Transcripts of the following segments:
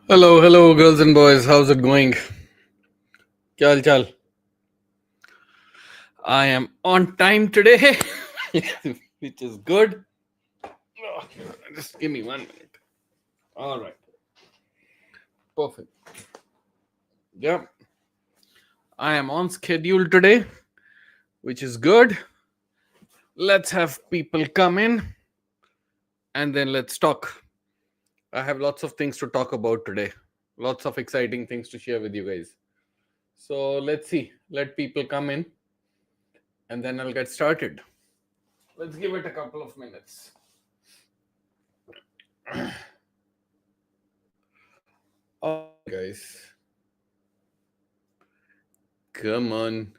Hello, girls and boys. How's it going? Kya haal chal? I am on time today, which is good. Oh, just give me 1 minute. All right. Perfect. Yep. I am on schedule today, which is good. Let's have people come in and then let's talk. I have lots of things to talk about today. Lots of exciting things to share with you guys. So let's see. Let people come in and then I'll get started. Let's give it a couple of minutes. All right, guys. Come on.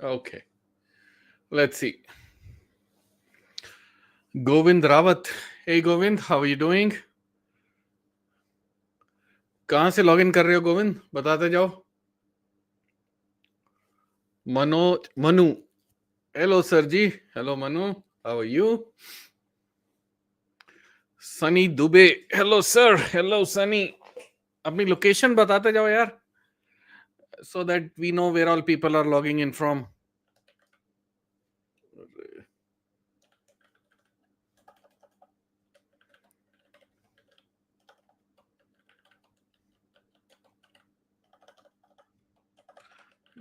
Okay. Let's see. Govind Rawat. Hey Govind, how are you doing? कहाँ से log in कर रहे हो गोविंद? बताते जाओ. Manu. Hello sir ji. Hello Manu. How are you? Sunny Dubey. Hello sir. Hello Sunny. अपनी location बताते जाओ यार, so that we know where all people are logging in from.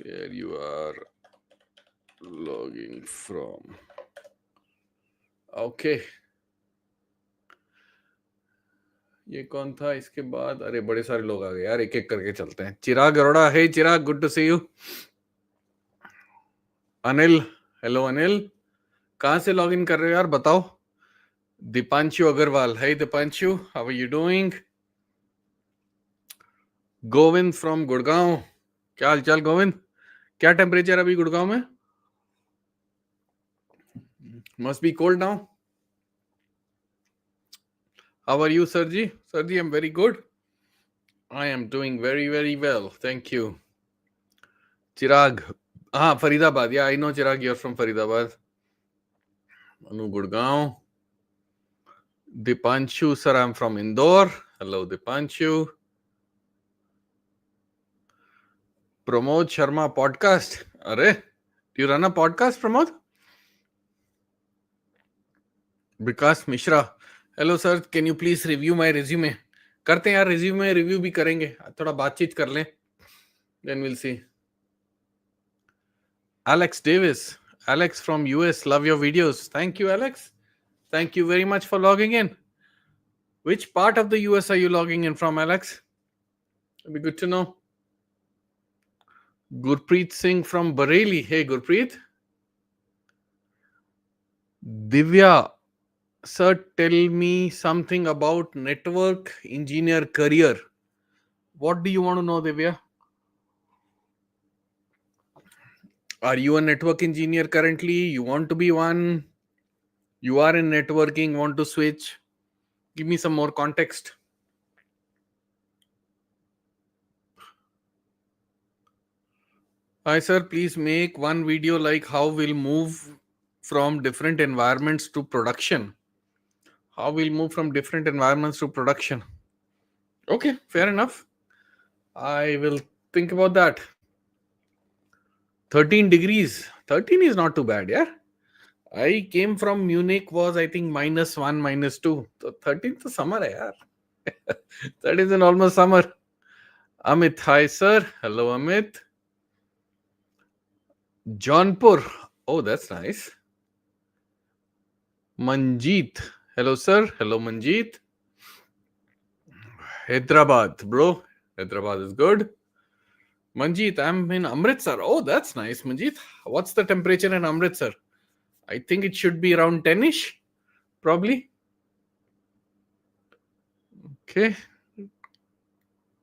Where you are logging from. Okay. ये कौन था? इसके बाद अरे बड़े सारे लोग आ गए यार, एक एक करके चलते हैं. Chirag Arora. Hey Chirag, good to see you. Anil. Hello Anil. कहाँ से लॉग इन कर रहे हो यार, बताओ. Deepanshu Agarwal. Hey Deepanshu, how are you doing? Govind from Gurgaon. क्या हाल चाल गोविंद? क्या टेम्परेचर अभी गुड़गांव में? Must be cold now. How are you sir ji? Sir ji, I am very good. I am doing very very well, thank you. Chirag. हाँ, फरीदाबाद. या I know Chirag, you are from Faridabad. Manu Gurgaon. Dipanshu sir, I'm from Indore. Hello Dipanshu. Pramod Sharma podcast. Arey, do you run a podcast, Pramod? Vikas Mishra. Hello sir, can you please review my resume? करते हैं यार, resume review भी करेंगे, थोड़ा बातचीत कर लें. Then we'll see. Alex Davis. Alex from US, love your videos. Thank you, Alex. Thank you very much for logging in. Which part of the US are you logging in from, Alex? It'd be good to know. Gurpreet Singh from Bareilly. Hey, Gurpreet. Divya, sir, tell me something about network engineer career. What do you want to know, Divya? Are you a network engineer currently? You want to be one? You are in networking, want to switch? Give me some more context. Hi, sir. Please make one video like how we'll move from different environments to production. How we'll move from different environments to production. Okay, fair enough. I will think about that. 13 degrees. 13 is not too bad, yeah. I came from Munich, was I think -1, -2. So 13 is summer, yaar. That is an almost summer. Amit, hi sir. Hello, Amit. Jaunpur. Oh, that's nice. Manjeet. Hello, sir. Hello, Manjeet. Hyderabad, bro. Hyderabad is good. Manjeet, I'm in Amritsar. Oh, that's nice, Manjeet. What's the temperature in Amritsar? I think it should be around 10-ish, probably. Okay.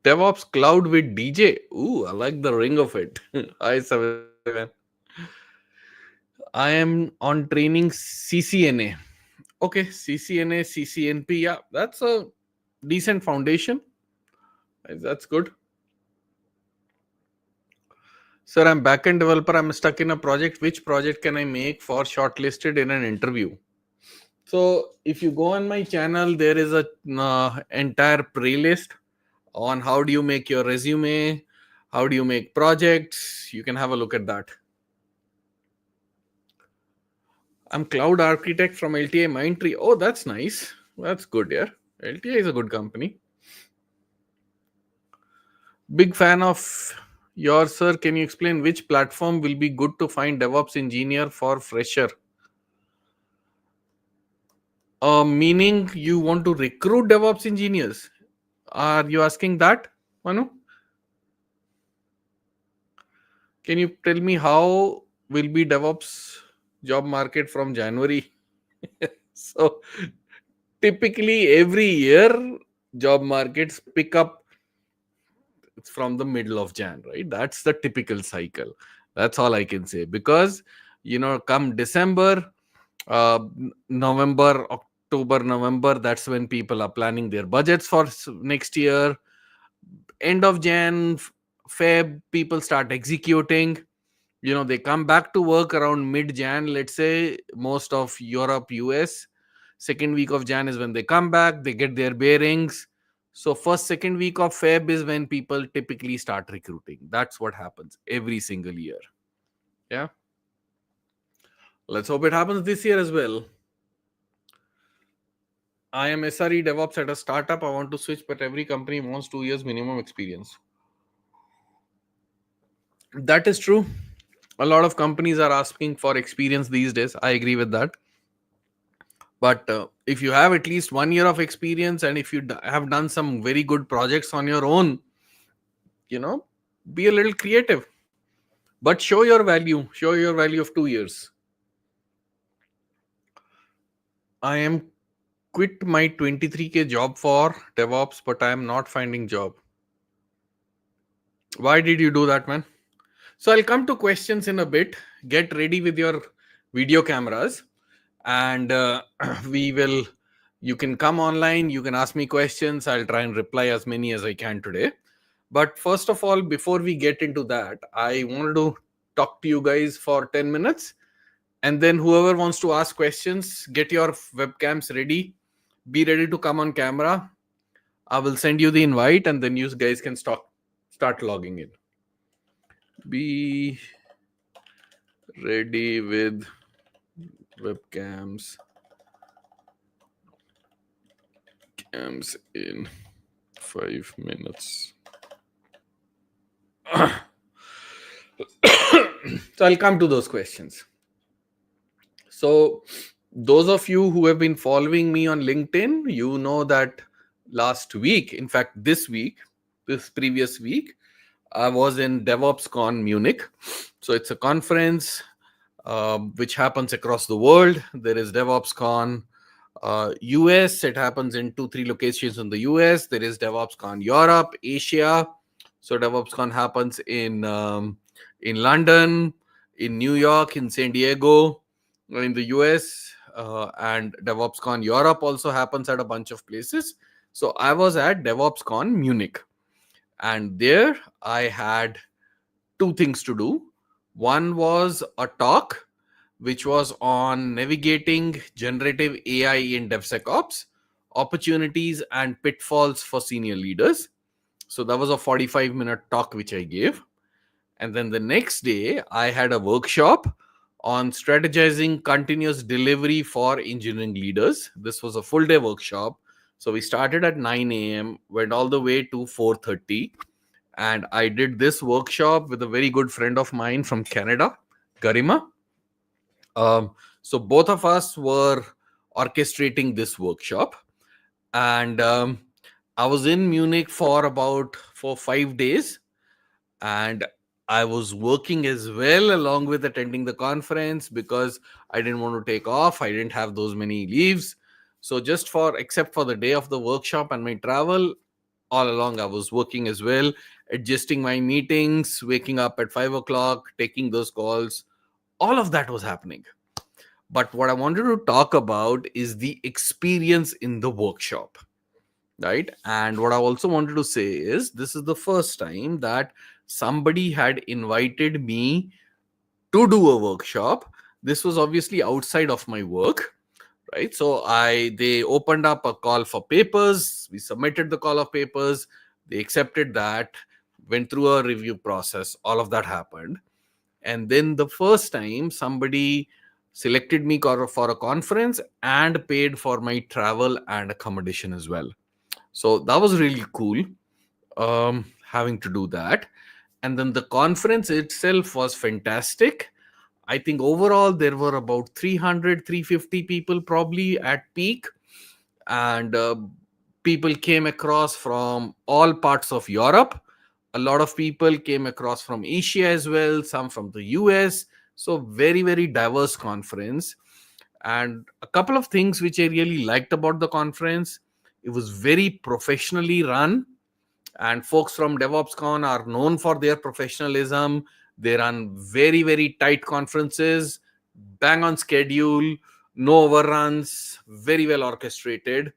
DevOps Cloud with DJ. Ooh, I like the ring of it. Hi, 7. I am on training CCNA. Okay, CCNA, CCNP. Yeah, that's a decent foundation. That's good. Sir, I'm backend developer. I'm stuck in a project. Which project can I make for shortlisted in an interview? So, if you go on my channel, there is a entire playlist on how do you make your resume, how do you make projects. You can have a look at that. I'm cloud architect from LTI Mindtree. Oh, that's nice. That's good, yeah. LTI is a good company. Big fan of yours, sir. Can you explain which platform will be good to find DevOps engineer for fresher? Meaning you want to recruit DevOps engineers? Are you asking that, Manu? Can you tell me how will be DevOps job market from January? So typically every year job markets pick up from the middle of Jan, right? That's the typical cycle. That's all I can say, because come December, November, October, November, that's when people are planning their budgets for next year. End of Jan, Feb, people start executing. They come back to work around mid Jan, let's say, most of Europe, US. Second week of Jan is when they come back, they get their bearings. So first, second week of Feb is when people typically start recruiting. That's what happens every single year. Yeah. Let's hope it happens this year as well. I am SRE DevOps at a startup. I want to switch, but every company wants 2 years minimum experience. That is true. A lot of companies are asking for experience these days. I agree with that. But if you have at least 1 year of experience, and if you have done some very good projects on your own, be a little creative. But show your value. Show your value of 2 years. I am quit my 23K job for DevOps, but I am not finding job. Why did you do that, man? So I'll come to questions in a bit. Get ready with your video cameras, and you can come online, you can ask me questions. I'll try and reply as many as I can today. But first of all, before we get into that, I wanted to talk to you guys for 10 minutes. And then whoever wants to ask questions, get your webcams ready. Be ready to come on camera. I will send you the invite, and then you guys can start logging in. Be ready with webcams. Cams in 5 minutes. So I'll come to those questions. So those of you who have been following me on LinkedIn, you know that last week, in fact, this previous week, I was in DevOpsCon Munich. So it's a conference which happens across the world. There is DevOpsCon US. It happens in 2-3 locations in the US. There is DevOpsCon Europe, Asia. So DevOpsCon happens in London, in New York, in San Diego, in the US, and DevOpsCon Europe also happens at a bunch of places. So I was at DevOpsCon Munich, and there I had 2 things to do. One was a talk, which was on navigating generative AI in DevSecOps, opportunities and pitfalls for senior leaders. So that was a 45-minute talk which I gave. And then the next day, I had a workshop on strategizing continuous delivery for engineering leaders. This was a full day workshop. So we started at 9 a.m., went all the way to 4:30. And I did this workshop with a very good friend of mine from Canada, Garima. So both of us were orchestrating this workshop. And I was in Munich for about 5 days. And I was working as well along with attending the conference, because I didn't want to take off. I didn't have those many leaves. So except for the day of the workshop and my travel, all along I was working as well, adjusting my meetings, waking up at 5 o'clock, taking those calls. All of that was happening. But what I wanted to talk about is the experience in the workshop, right? And what I also wanted to say is this is the first time that somebody had invited me to do a workshop. This was obviously outside of my work, right? So they opened up a call for papers. We submitted the call of papers. They accepted that, went through a review process. All of that happened. And then the first time somebody selected me for a conference and paid for my travel and accommodation as well. So that was really cool, having to do that. And then the conference itself was fantastic. I think overall there were about 300, 350 people probably at peak. And people came across from all parts of Europe. A lot of people came across from Asia as well, some from the US. So, very, very diverse conference. And a couple of things which I really liked about the conference: it was very professionally run, and folks from DevOpsCon are known for their professionalism. They run very, very tight conferences, bang on schedule, no overruns, very well orchestrated,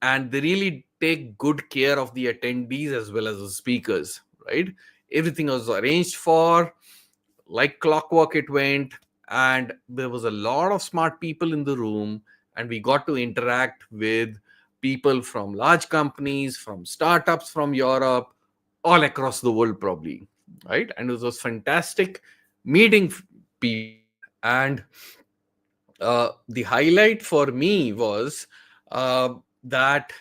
and they really take good care of the attendees as well as the speakers, right? Everything was arranged for, like clockwork it went, and there was a lot of smart people in the room, and we got to interact with people from large companies, from startups from Europe, all across the world probably, right? And it was fantastic meeting people. And the highlight for me was that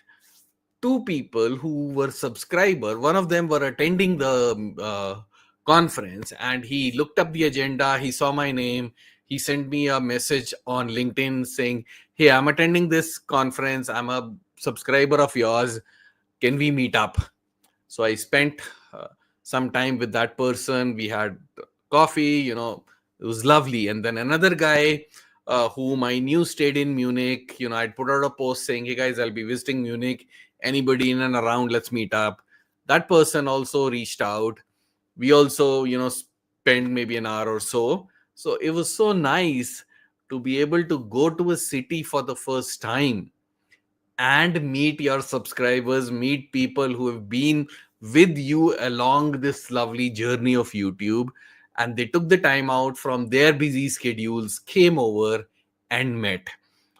two people who were subscriber, one of them were attending the conference, and he looked up the agenda, he saw my name, he sent me a message on LinkedIn saying, hey, I'm attending this conference, I'm a subscriber of yours, can we meet up? So I spent some time with that person. We had coffee, it was lovely. And then another guy whom I knew stayed in Munich. I'd put out a post saying, hey guys, I'll be visiting Munich. Anybody in and around, let's meet up. That person also reached out. We also, spent maybe an hour or so. So it was so nice to be able to go to a city for the first time and meet your subscribers, meet people who have been with you along this lovely journey of YouTube. And they took the time out from their busy schedules, came over and met.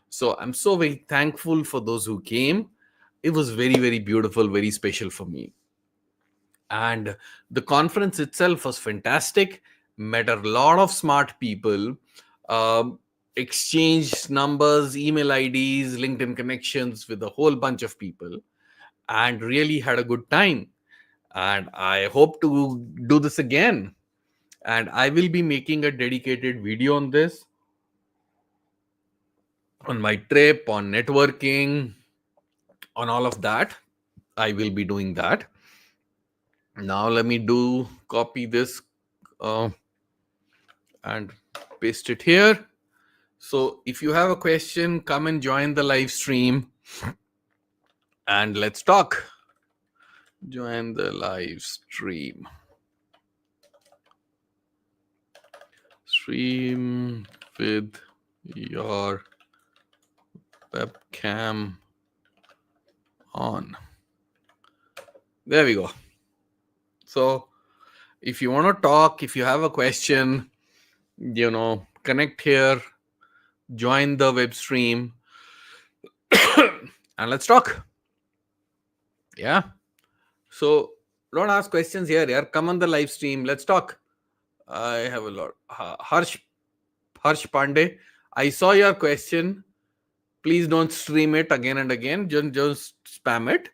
So I'm so very thankful for those who came. It was very, very beautiful, very special for me. And the conference itself was fantastic. Met a lot of smart people, um, exchanged numbers, email IDs, LinkedIn connections with a whole bunch of people, and really had a good time. And I hope to do this again. And I will be making a dedicated video on this, on my trip, on networking, on all of that. I will be doing that. Now let me copy this uh, and paste it here. So if you have a question, come and join the live stream and let's talk. Join the live stream. Stream with your webcam on. There we go. So if you want to talk, if you have a question, connect here, join the web stream, and let's talk. Yeah. So don't ask questions here. Yeah. Come on the live stream. Let's talk. I have a lot. Harsh Pandey, I saw your question. Please don't stream it again and again. Just spam it.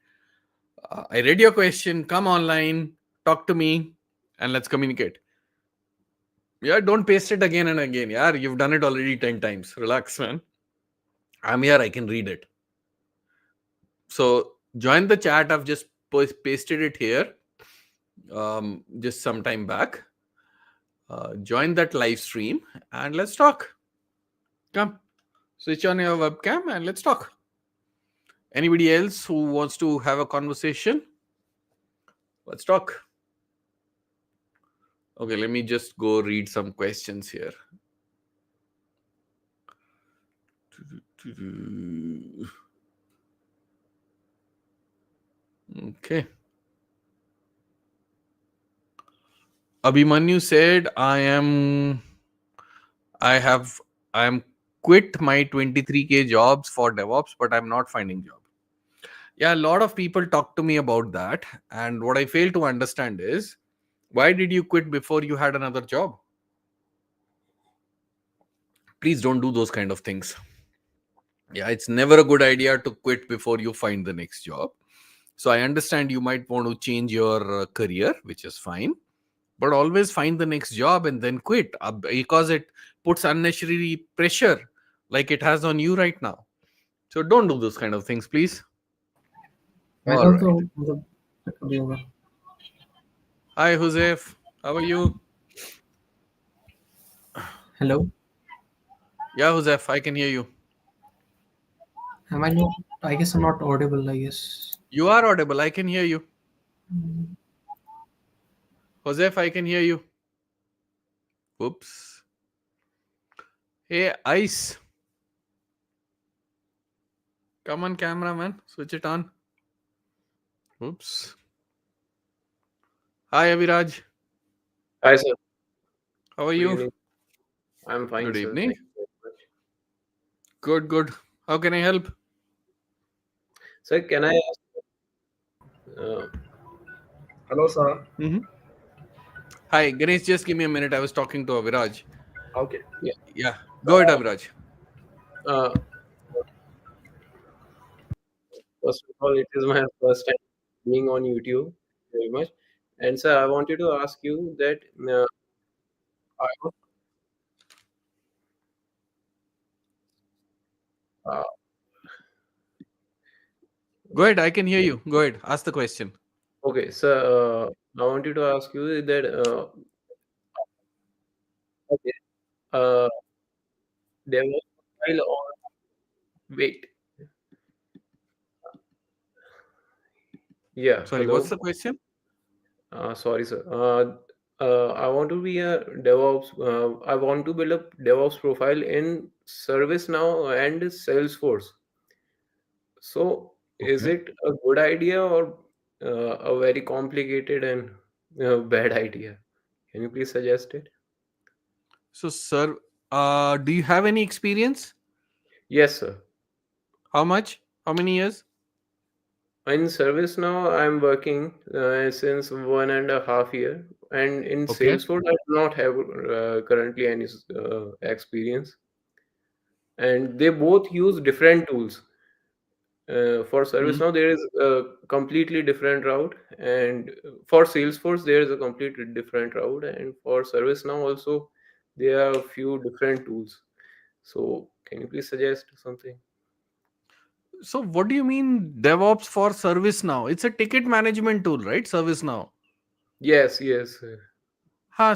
I read your question. Come online, talk to me, and let's communicate. Yeah, don't paste it again and again. Yeah, you've done it already 10 times. Relax, man. I'm here. I can read it. So join the chat. I've just pasted it here just some time back. Join that live stream and let's talk. Come, switch on your webcam and let's talk. Anybody else who wants to have a conversation? Let's talk. Okay, let me just go read some questions here. Okay. Abhimanyu said, I have, I am quit my 23K jobs for DevOps, but I'm not finding job. Yeah, a lot of people talk to me about that. And what I fail to understand is, why did you quit before you had another job? Please don't do those kind of things. Yeah, it's never a good idea to quit before you find the next job. So I understand you might want to change your career, which is fine, but always find the next job and then quit because it puts unnecessary pressure like it has on you right now. So don't do those kind of things, please. All right. Welcome to the yoga. Hi, Josef. How are you? Hello, Yeah, Josef, I can hear you. am I not? I guess I'm not audible. I guess. You are audible. I can hear you. Josef, I can hear you. Oops. Hey, Ice. Come on, cameraman. Switch it on. Oops. Hi, Aviraj. Hi, sir. How are Good you? evening. I'm fine, Good sir. evening. Thank you very much. Good, good. How can I help? Sir, can I ask? Uh, Hello, sir. Mm-hmm. Hi, Ganesh. Just give me a minute. I was talking to Aviraj. Okay. Yeah. Yeah. Go ahead, Aviraj. Uh, First of all, it is my first time being on YouTube. Very much. And sir, I wanted to ask you that I was, uh, Go ahead. I can hear you. Go ahead. Ask the question. okay, sir. I wanted to ask you that okay, uh, there was a file on. Wait. Yeah. Sorry, what's Hello. the question? Sorry, sir. I want to be a DevOps. I want to build a DevOps profile in ServiceNow and Salesforce. So, is Okay. it a good idea or a very complicated and bad idea? Can you please suggest it? So, sir, do you have any experience? Yes, sir. How much? How many years? In ServiceNow, I'm working since 1.5 year, and in Okay. Salesforce, I do not have currently any experience. And they both use different tools. For Hmm. ServiceNow, there is a completely different route, and for Salesforce, there is a completely different route, and for ServiceNow also, there are a few different tools. So, can you please suggest something? So, what do you mean DevOps for ServiceNow? It's a ticket management tool, right? ServiceNow. Yes, yes,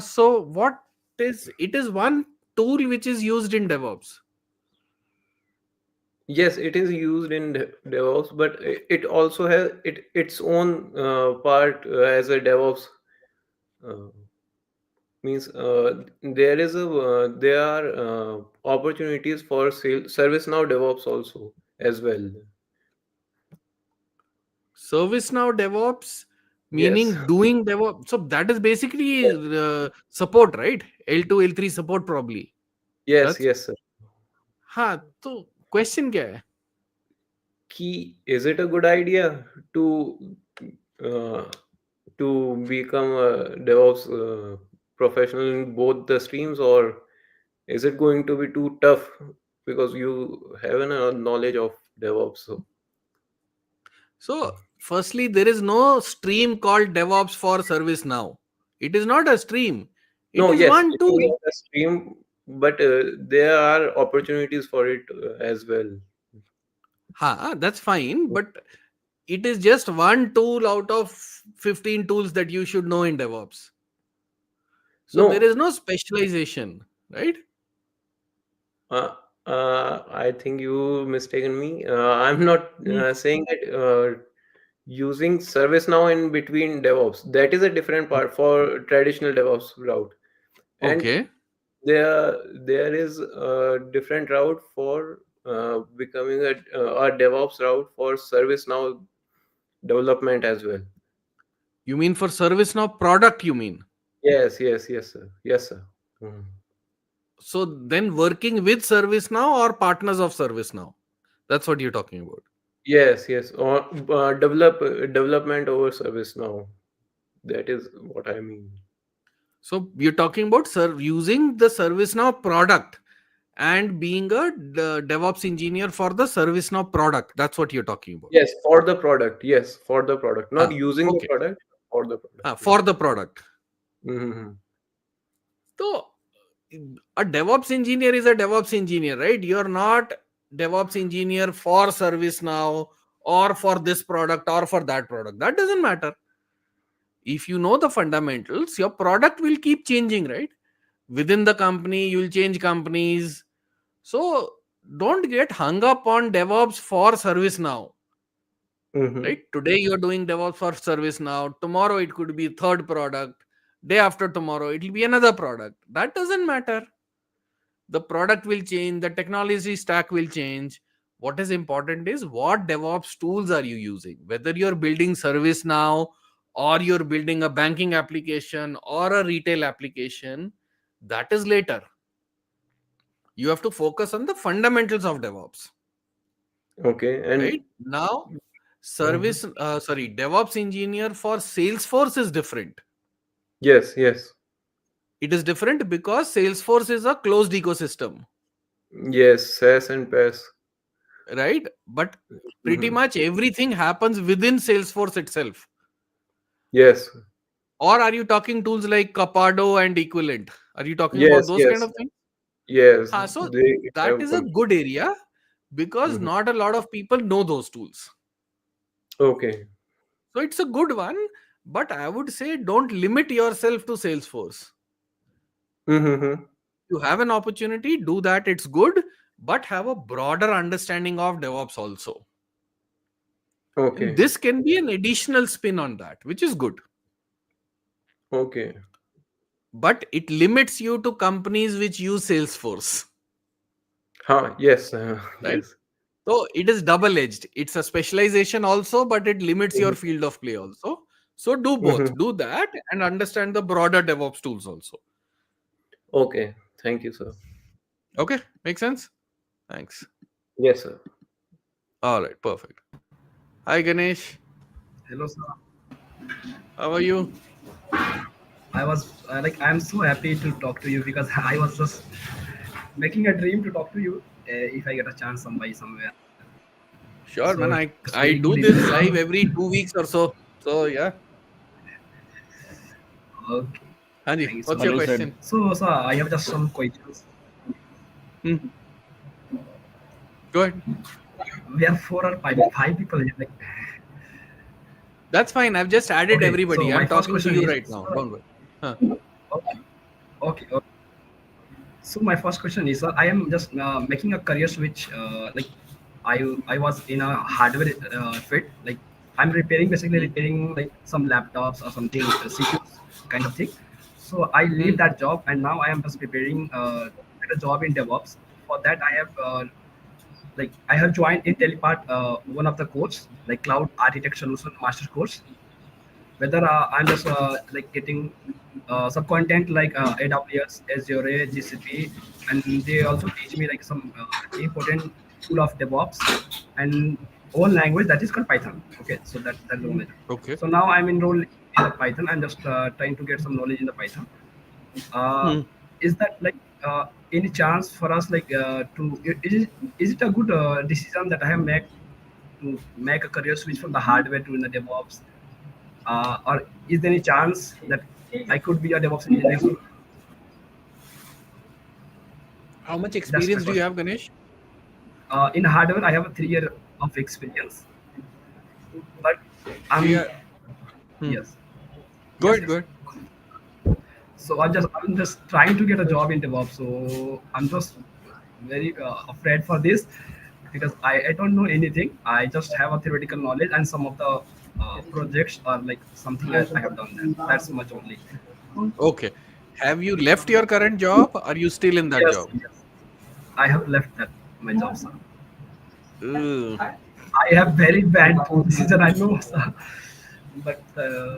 So what is it is one tool which is used in DevOps. yes. It is used in DevOps, but it also has its own part as a DevOps. Uh, Means there are opportunities for ServiceNow DevOps also as well. ServiceNow DevOps Yes, meaning doing DevOps. So that is basically support, right? L2, L3 support probably. yes, That's yes, sir. तो question क्या है? Key, is it a good idea uh, to become a DevOps professional in both the streams, or is it going to be too tough because you have a knowledge of DevOps? So So firstly, there is no stream called DevOps for ServiceNow. It is not a stream. It no, is yes, one it is tool. not a stream, but there are opportunities for it as well. That's fine, but it is just one tool out of 15 tools that you should know in DevOps. So there No, is no specialization, right? uh, I think you mistaken me. I'm not Hmm. saying that using ServiceNow in between DevOps. That is a different part for traditional DevOps route, and Okay. there is a different route for becoming a DevOps route for ServiceNow development as well. You mean for ServiceNow product, you mean? Yes, yes, yes, sir. Yes, sir. Mhm. So then working with ServiceNow or partners of ServiceNow? That's what you're talking about. Yes, yes. Or development over service now. That is what I mean. So you're talking about using the ServiceNow product and being a DevOps engineer for the ServiceNow product. That's what you're talking about. Yes, for the product. Yes, for the product. Not Ah, using the okay. product, for the product. For the product. Mm-hmm. So a DevOps engineer is a DevOps engineer, right? You're not DevOps engineer for ServiceNow or for this product or for that product. That doesn't matter. If you know the fundamentals, your product will keep changing, right? Within the company, you'll change companies. So don't get hung up on DevOps for ServiceNow, Mm-hmm. right? Today you're doing DevOps for ServiceNow. Tomorrow it could be third product. Day after tomorrow it will be another product. That doesn't matter. The product will change, the technology stack will change. What is important is what DevOps tools are you using, whether you're building service now or you're building a banking application or a retail application. That is later. You have to focus on the fundamentals of DevOps, Okay. right? And Now mhm. DevOps engineer for Salesforce is different. Yes, yes. It is different because Salesforce is a closed ecosystem, Yes, SaaS and PaaS. right? But pretty Mm-hmm. much everything happens within Salesforce itself. Yes, Or are you talking tools like Capado and equivalent? Are you talking about yes, those kind yes, of things? yes. So They that have is a good area because Mhm. not a lot of people know those tools. Okay. So it's a good one, but I would say don't limit yourself to Salesforce. Mm-hmm. You have an opportunity, do that, it's good, but have a broader understanding of DevOps also. And Okay. this can be an additional spin on that, which is good. Okay. But it limits you to companies which use Salesforce, Yes. right? Yes. So it is double edged. It's a specialization also, but it limits your Mhm. field of play also. So do Mhm. both. Do that and understand the broader DevOps tools also. Okay. Thank you, sir. Okay, makes sense? Thanks. Yes, sir. All right, perfect. Hi Ganesh, Hello, sir. how are you? I was I'm so happy to talk to you because I was just making a dream to talk to you if I get a chance somewhere. Sure, So man. it's I very good I evening, do sir. this live every 2 weeks or so. So yeah. Okay, thank Hanji, you so what's your much. Hello, Hello, question? sir. So, sir, I have just some questions. Hmm. Go ahead. We are four or five people here. Like, That's fine. I've just added okay, so everybody. my I'm first talking to question you is, right now. sir, Don't worry. Huh. okay, okay. So my first question is, I am just making a career switch. I was in a hardware fit. Like I'm basically Hmm. repairing like some laptops or something, CPUs kind of thing. So I leave Hmm. that job and now I am just preparing get a job in DevOps. For that I have joined in Telepart one of the course like Cloud Architect Solution Master course, whether I'm just like getting some content like AWS, Azure, GCP, and they also teach me like some important tool of DevOps and one language that is called Python. Okay, so that's the knowledge. Okay. So now I'm enrolled in the Python. I'm just trying to get some knowledge in the Python. Uh, Hmm. is that like any chance for us like is it a good decision that I have made to make a career switch from the hardware to in the DevOps? Or is there any chance that I could be a DevOps engineer soon? How much That's my experience do you first. have, Ganesh? In hardware, I have a 3 year of experience, but So I'm yeah. Hmm. yes, Go yes, ahead. Go yes. ahead. So I'm just trying to get a job in DevOps. So I'm just very afraid for this because I don't know anything. I just have a theoretical knowledge and some of the projects are like something I have done that. That's much only. Okay. Have you left your current job? Are you still in that Yes, job? yes. I have left that my job, sir. Ugh. I have very bad decision. I know, sir. but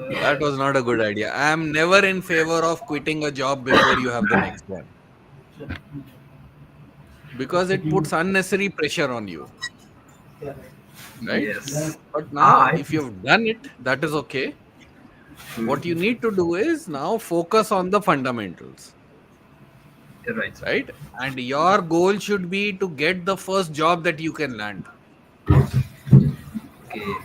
That was not a good idea. I am never in favor of quitting a job before you have the next one, because it puts unnecessary pressure on you, right? yes, But now, I if you've done it, that is okay. What you need to do is now focus on the fundamentals, you're right, sir. right? And your goal should be to get the first job that you can land. Okay,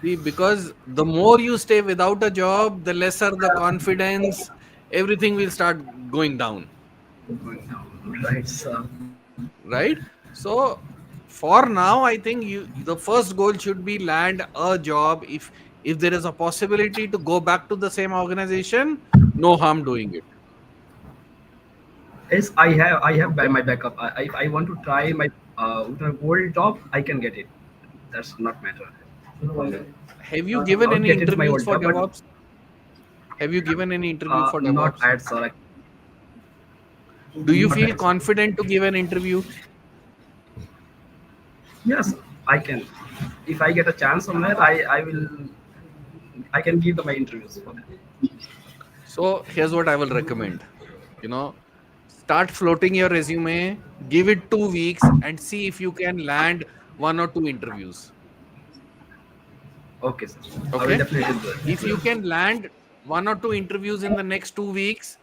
See, because the more you stay without a job, the lesser the confidence, everything will start going down, going down, right, sir. right? So for now, I think the first goal should be land a job. If there is a possibility to go back to the same organization, no harm doing it. Yes, I have my backup. If I want to try my with my old job, I can get it. That's not matter. Have you I given would any get into my interviews old for job, but DevOps? Have you given any interview for not DevOps? at sir. Do you Not feel at sir. confident to give an interview? Yes, I can. If I get a chance somewhere, I will. I can give my interviews for that. So here's what I will recommend. You know, start floating your resume, give it 2 weeks, and see if you can land one or two interviews. Okay, sir. I will Okay. definitely do If you it. can land one or two interviews in the next 2 weeks,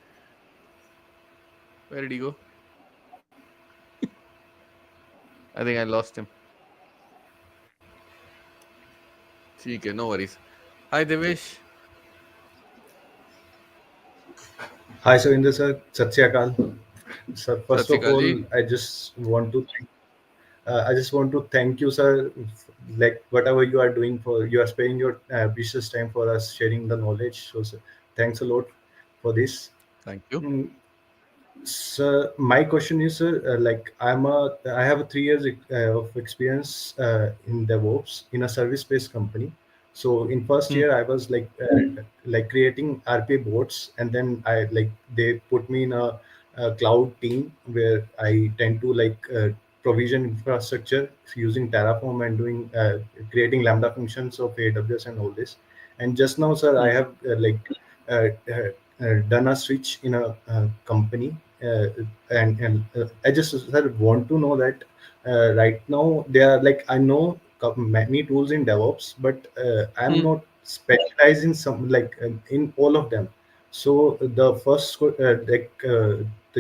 where did he go? I think I lost him. Okay, no worries. Hi, Devesh. Hi, Surinder sir. Sat Sri Akal. Sir, Sat first Sri of Akal all, ji. I just want to thank you, sir. Like whatever you are doing you are sparing your precious time for us, sharing the knowledge. So, sir, thanks a lot for this. Thank you. Mm, Sir, my question is, sir, I have a 3 years of experience in DevOps in a service-based company. So in first Hmm. year, I was like creating RPA boards, and then they put me in a cloud team where I tend to provision infrastructure using Terraform and doing creating Lambda functions of AWS and all this. And just now, sir, Hmm. I have uh, uh, done a switch in a company, and I just sir, want to know that right now they are like I know many tools in DevOps, but I'm Hmm. not specialized in some in all of them. So the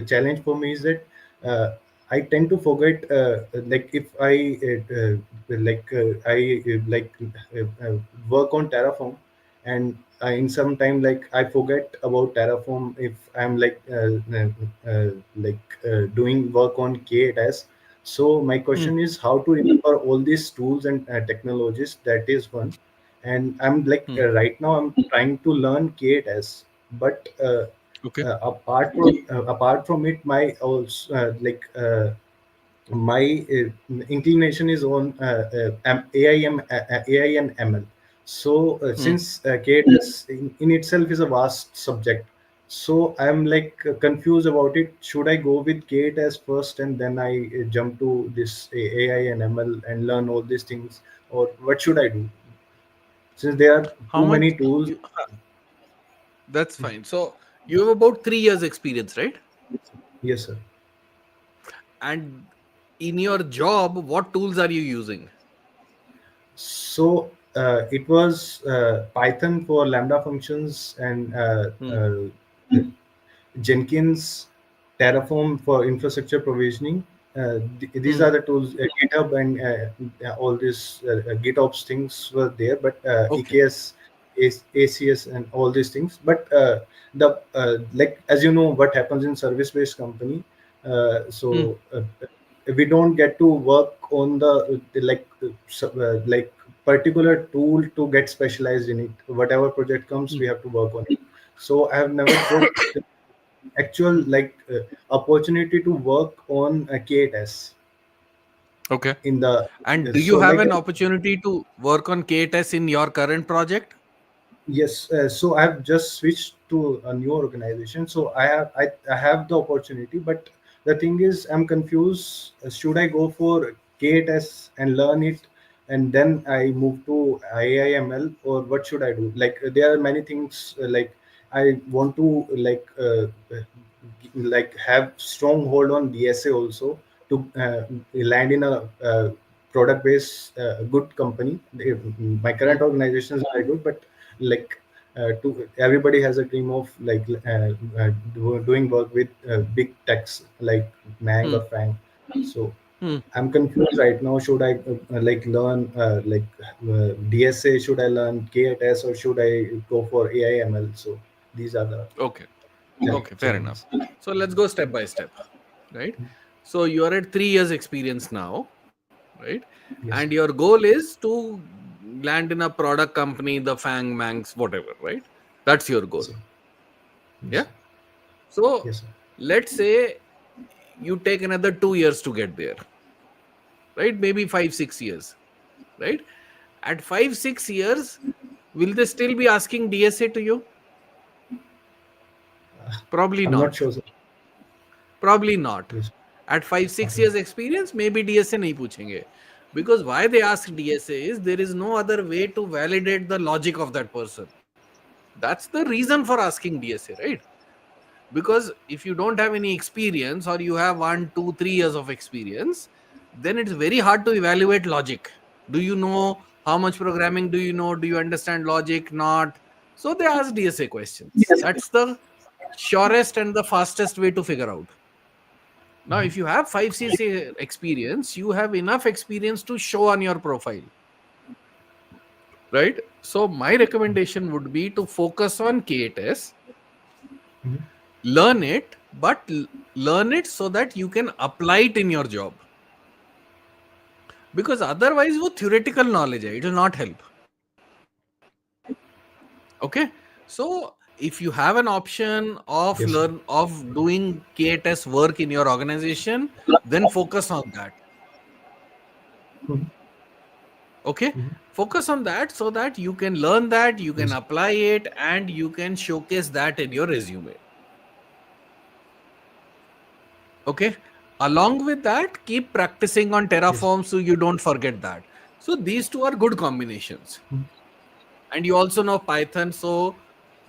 challenge for me is that I tend to forget like if I work on Terraform, and in some time I forget about Terraform if I'm doing work on K8s. So my Hmm. question is how to remember all these tools and technologies. That is one. And I'm Hmm. right now I'm trying to learn K8s, but Okay. apart from it, my also my inclination is on AI and ML. So Hmm. since KTS in itself is a vast subject, so I'm confused about it. Should I go with KTS first and then I jump to this AI and ML and learn all these things, or what should I do? Since there are How too much many tools. you That's fine. So you have about 3 years experience, right? Yes, sir. And in your job, what tools are you using? So it was Python for Lambda functions and Hmm. Jenkins, Terraform for infrastructure provisioning. These Hmm. are the tools. GitHub and all these GitOps things were there, but Okay. EKS, ACS, and all these things. But the like as you know, what happens in service-based company. Hmm. We don't get to work on like particular tool to get specialized in it. Whatever project comes, Hmm. we have to work on it. So I have never got actual opportunity to work on a KTS Okay. in the And do you so have like an opportunity to work on KTS in your current project? yes, so I have just switched to a new organization, so I have the opportunity, but the thing is I'm confused. Should I go for KTS and learn it, and then I move to AIML, or what should I do? Like there are many things like I want to like have strong hold on DSA also to land in a product based good company. My current organization is very good, but like to everybody has a dream of like doing work with big techs like Mang Hmm. or Fang. So Hmm. I'm confused right now. Should I like learn DSA? Should I learn KTS or should I go for AIML? So these are the Okay. Okay, fair enough. challenges. So let's go step by step, right? So you are at 3 years experience now, right? And Yes, your goal is to land in a product company, the Fang Mangs, whatever, right? That's your goal. yes, sir. Yes, Yeah. sir. So Yes, sir. let's say you take another 2 years to get there, right? Maybe 5, 6 years, right? At 5, 6 years, will they still be asking DSA to you? Probably I'm not not. sure, sir. Probably not. Yes. At 5, 6 years Okay. experience, maybe DSA nahi पूछेंगे. Because why they ask DSA is there is no other way to validate the logic of that person. That's the reason for asking DSA, right? Because if you don't have any experience or you have 1, 2, 3 years of experience, then it's very hard to evaluate logic. Do you know how much programming do you know? Do you understand logic? Not. So they ask DSA questions. That's the surest and the fastest way to figure out. Now, if you have 5 CC experience, you have enough experience to show on your profile, right? So, my recommendation would be to focus on KTS, Mhm. learn it, but learn it so that you can apply it in your job. Because otherwise, वो theoretical knowledge है, it will not help. Okay, so if you have an option of Yes, sir. doing KTS work in your organization, then focus on that. Mhm. Okay, Mhm. focus on that so that you can learn that, you can Yes. apply it, and you can showcase that in your resume. Okay, along with that, keep practicing on Yes. Terraform so you don't forget that. So these two are good combinations. Mhm. And you also know Python, so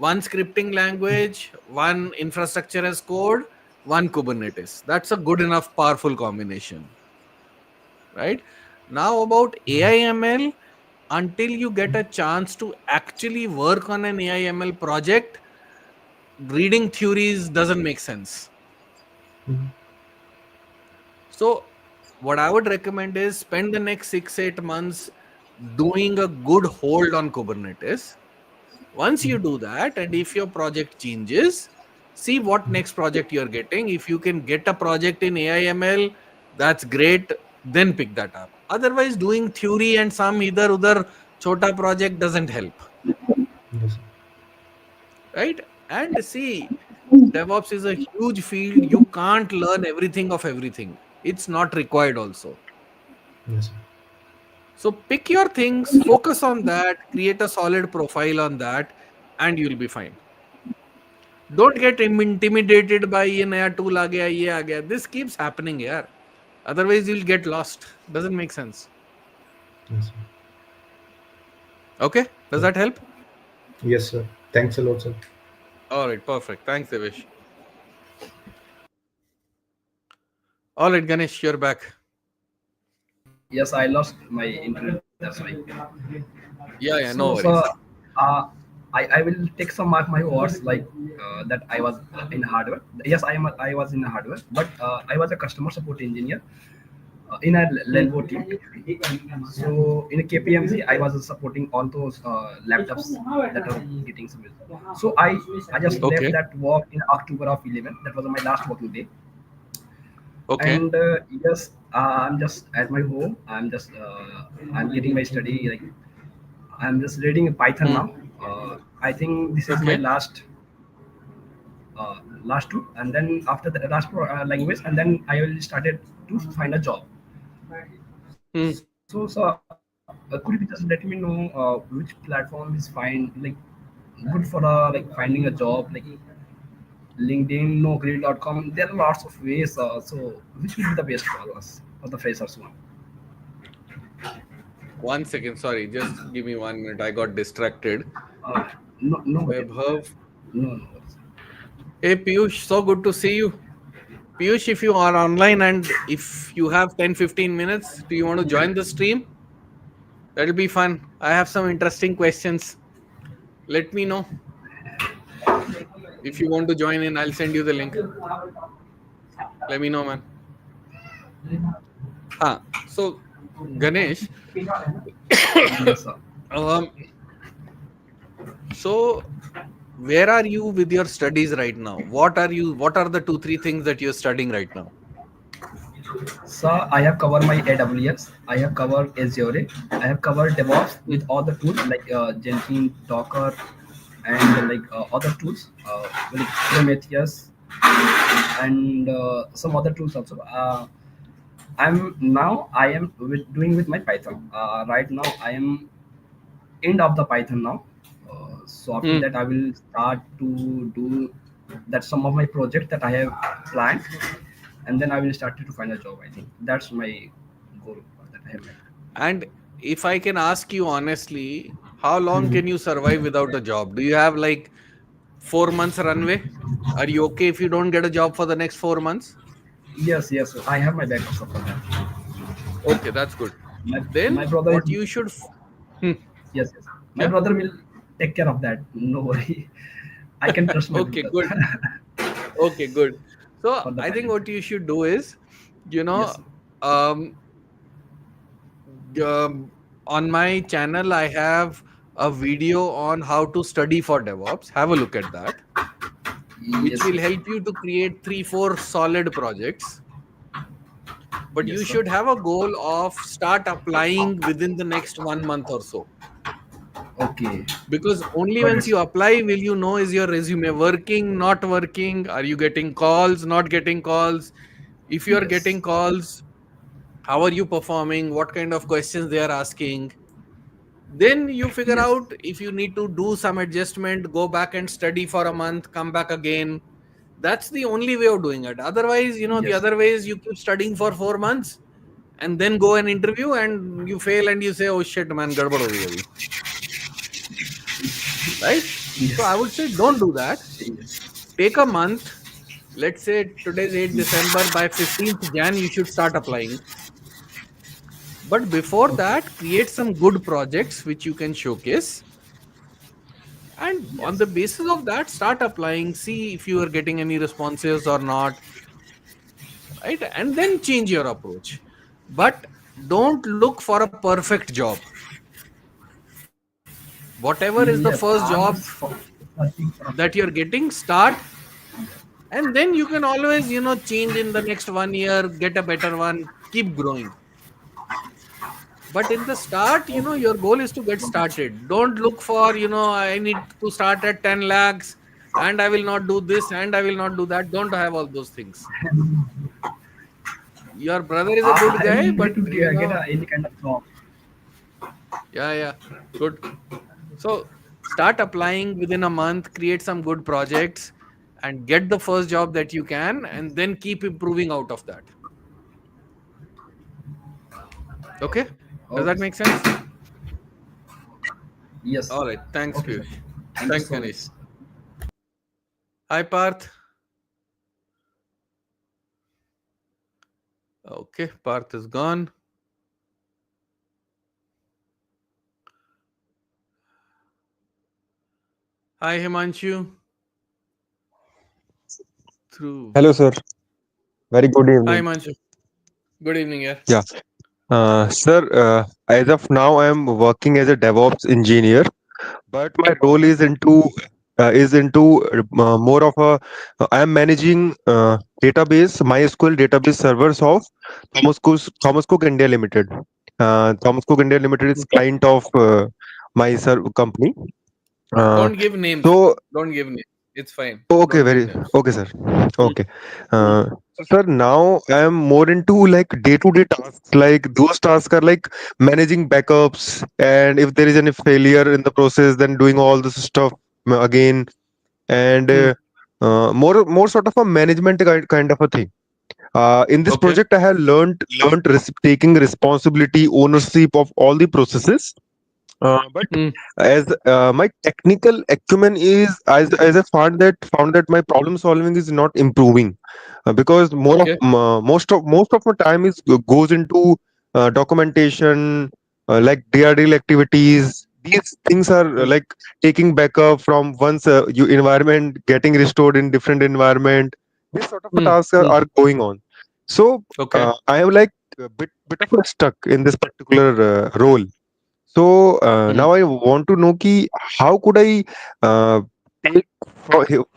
one scripting language, one infrastructure as code, one Kubernetes. That's a good enough powerful combination, right? Now about AIML, until you get a chance to actually work on an AIML project, reading theories doesn't make sense. Mhm. So what I would recommend is spend the next 6, 8 months doing a good hold on Kubernetes. Once you do that, and if your project changes, see what next project you're getting. If you can get a project in AIML, that's great. Then pick that up. Otherwise, doing theory and some either other chota project doesn't help, Yes, sir. right? And see, DevOps is a huge field. You can't learn everything of everything. It's not required also. Yes, sir. So pick your things, focus on that, create a solid profile on that, and you'll be fine. Don't get intimidated by ये नया tool आ गया, ये आ गया. This keeps happening, यार. Otherwise, you'll get lost. Doesn't make sense. Yes, sir. Okay? Does Yeah. that help? Yes, sir. Thanks a lot, sir. All right, perfect. Thanks, Devesh. All right, Ganesh, you're back. Yes, I lost my internet. That's why. Yeah, So, no so worries. uh, I will take some mark my words like that I was in hardware. Yes, I was in hardware, but I was a customer support engineer in a Hmm. Lenovo team. So in a KPMG, I was supporting all those laptops that are getting some. So I just left Okay, that work in October of 11. That was my last working day. okay, And yes, I'm just at my home. I'm getting my study. Like I'm just reading Python hmm. now. I think this is my Okay, last two, and then after the last language, and then I will started to find a job. hmm. Could you just let me know which platform is fine, like good for like finding a job, like LinkedIn, no Grid.com. There are lots of ways. So which will be the best for us for the freshers one? One second, sorry, just give me 1 minute. I got distracted. Uh, no worries. Vaibhav. No worries. Hey Piyush, so good to see you. Piyush, if you are online and if you have 10-15 minutes, do you want to join the stream? That'll be fun. I have some interesting questions. Let me know. If you want to join in, I'll send you the link. Let me know, man. So Ganesh, Yes, sir. um, so where are you with your studies right now? What are the 2-3 things that you're studying right now? So I have covered my AWS, I have covered Azure, I have covered DevOps with all the tools like Jenkins, Docker, and other tools like Prometheus and some other tools also. I am doing with my Python. Right now I am end of the Python now. So after Hmm. that I will start to do that some of my project that I have planned, and then I will start to find a job. I think that's my goal that I have made. And if I can ask you honestly, how long can you survive without a job? Do you have like 4 months runway? Are you okay if you don't get a job for the next 4 months? Yes, I have my backup for that. Okay, that's good. My Then brother is what you should. Hmm, yes. My yeah. brother will take care of that. No worry. I can trust my Okay, brother good. Okay, good. So for the I think time. what you should do is, you know, Yes, um, on my channel, I have a video on how to study for DevOps. Have a look at that, which yes, will yes, help you to create 3-4 solid projects. But yes, you sir. should have a goal of start applying within the next 1 month or so. Okay, Because only got once it. you apply will you know, is your resume working, not working, are you getting calls, not getting calls. If you are Yes, getting calls, how are you performing, what kind of questions they are asking. Then you figure yes, out if you need to do some adjustment, go back and study for a month, come back again. That's the only way of doing it. Otherwise, the yes, other way is you keep studying for 4 months and then go an interview and you fail and you say, oh shit, man, gadbad ho gayi abhi. Right? So I yes, would say don't do that. yes, Take a month. Let's say today's 8th December. By 15th Jan, you should start applying. But before okay, that, create some good projects which you can showcase. And on yes, the basis of that, start applying. See if you are getting any responses or not. Right? And then change your approach. But don't look for a perfect job. Whatever is the yes. first I'm job just searching for a that you're getting, start. And then you can always, change in the next 1 year, get a better one, keep growing. But in the start, okay. your goal is to get started. Don't look for, I need to start at 10 lakhs and I will not do this and I will not do that. Don't have all those things. Your brother is a good I guy, will but, need to get any kind of job. yeah, yeah, good. So start applying within a month, create some good projects and get the first job that you can and then keep improving out of that. Okay? Does Okay, that sir. make sense? Yes. All right. Thanks, Okay, sir. Piyush. Thank you Thanks, so much. Ganesh. Hi, Parth. Okay, Parth is gone. Hi, Himanshu. Through. Hello, sir. Very good Hi, evening. Himanshu. Good evening, yeah. Yeah, sir. As of now, I am working as a DevOps engineer, but my role is into more of a. I am managing database, MySQL database servers of Thomas Cook India Limited. Thomas Cook India Limited is Okay. client of my company. Uh, Don't give names. so Don't give names. It's fine. Okay, Don't give very names. okay, sir. Hmm, Okay. hmm, So, sir, now I am more into like day-to-day tasks. Like those tasks are like managing backups, and if there is any failure in the process, then doing all this stuff again, and hmm, more sort of a management kind of a thing. In this Okay. project, I have learned taking responsibility, ownership of all the processes. But Hmm. as my technical acumen is, as I found that my problem solving is not improving, because Okay. most of my time is goes into documentation, like DRDL activities. These things are Hmm. like taking backup from once you environment getting restored in different environment. This sort of a Hmm. tasks Hmm. are going on. So Okay. I am like a bit of a stuck in this particular role. So Hmm. now I want to know ki how could I take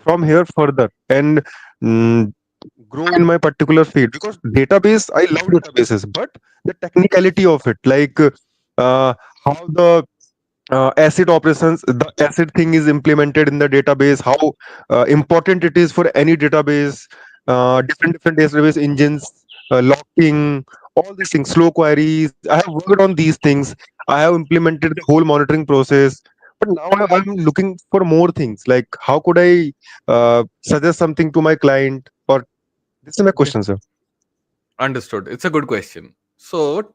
from here further and mm, grow in my particular field, because database, I love databases, but the technicality of it, like how the asset operations, the asset thing is implemented in the database, how important it is for any database, different database engines, locking, all these things, slow queries. I have worked on these things. I have implemented the whole monitoring process. But now I'm looking for more things. Like how could I suggest something to my client? Or this is my Okay. question, sir. Understood. It's a good question. So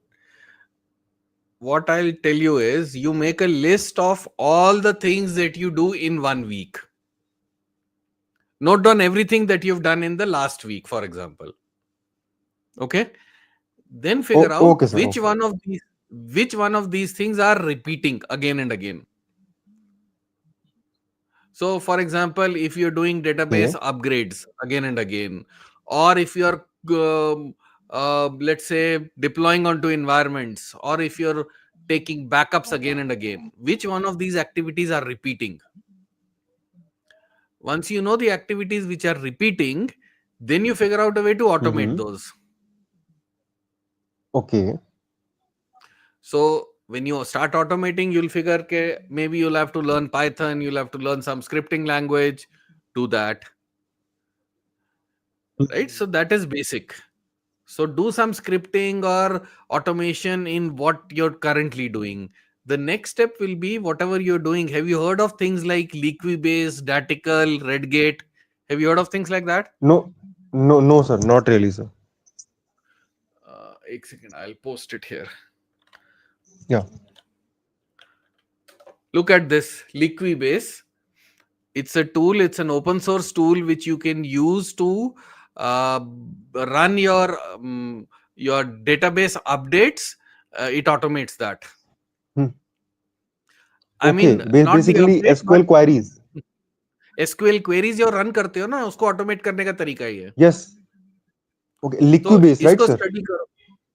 what I'll tell you is you make a list of all the things that you do in 1 week. Note down everything that you've done in the last week, for example. Okay. Then figure out Okay, sir. Okay. which one of these things are repeating again and again. So for example, if you're doing database Okay. upgrades again and again, or if you're let's say deploying onto environments, or if you're taking backups again and again, which one of these activities are repeating? Once you know the activities which are repeating, then you figure out a way to automate Mm-hmm. those. Okay. So when you start automating, you'll figure maybe you'll have to learn Python, you'll have to learn some scripting language, do that, right? So that is basic. So do some scripting or automation in what you're currently doing. The next step will be whatever you're doing. Have you heard of things like Liquibase, Datical, Redgate? Have you heard of things like that? No, no, sir. Not really, sir. One second, I'll post it here. Yeah. Look at this Liquibase. It's a tool, it's an open source tool which you can use to uh, run your database updates. It automates that. Hmm. I Okay. mean, not the Basically, update, but SQL queries. SQL queries जो run करते हो ना, उसको automate करने का तरीका ही है. Yes. Okay. तो Liquibase, right, इसको sir? स्टडी करो.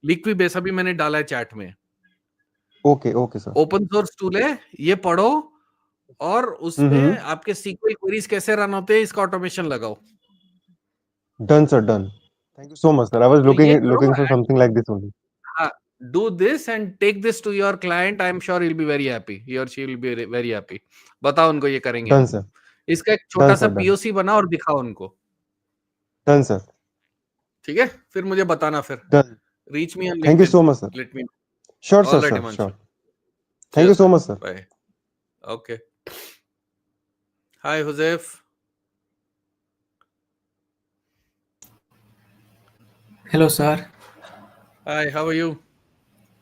लिक्विबेस अभी मैंने डाला है चैट में. Okay. Okay, sir. Open source tool है, ये पढ़ो और उसपे Mm-hmm. आपके सीक्वल क्वेरीज कैसे रन होते हैं इसका ऑटोमेशन लगाओ. Done, sir. Done. Thank you so much, sir. I was तो ये looking करो. for something like this only. Do this and take this to your client. I'm sure he'll be very happy. He or she will be very happy. बताओ उनको ये करेंगे Done, हम. sir. इसका एक छोटा Done, सा sir. Done. पीओसी बना और दिखाओ उनको. Done, sir. ठीक है, फिर मुझे बताना. फिर Done. reach me on Thank you LinkedIn. so much, sir. Let me know. Sure, All sir. right, Sure. Himanshu. Sure. Thank you Cheers, so man. much, sir. Bye. Okay. Hi, Joseph. Hello, sir. Hi, how are you?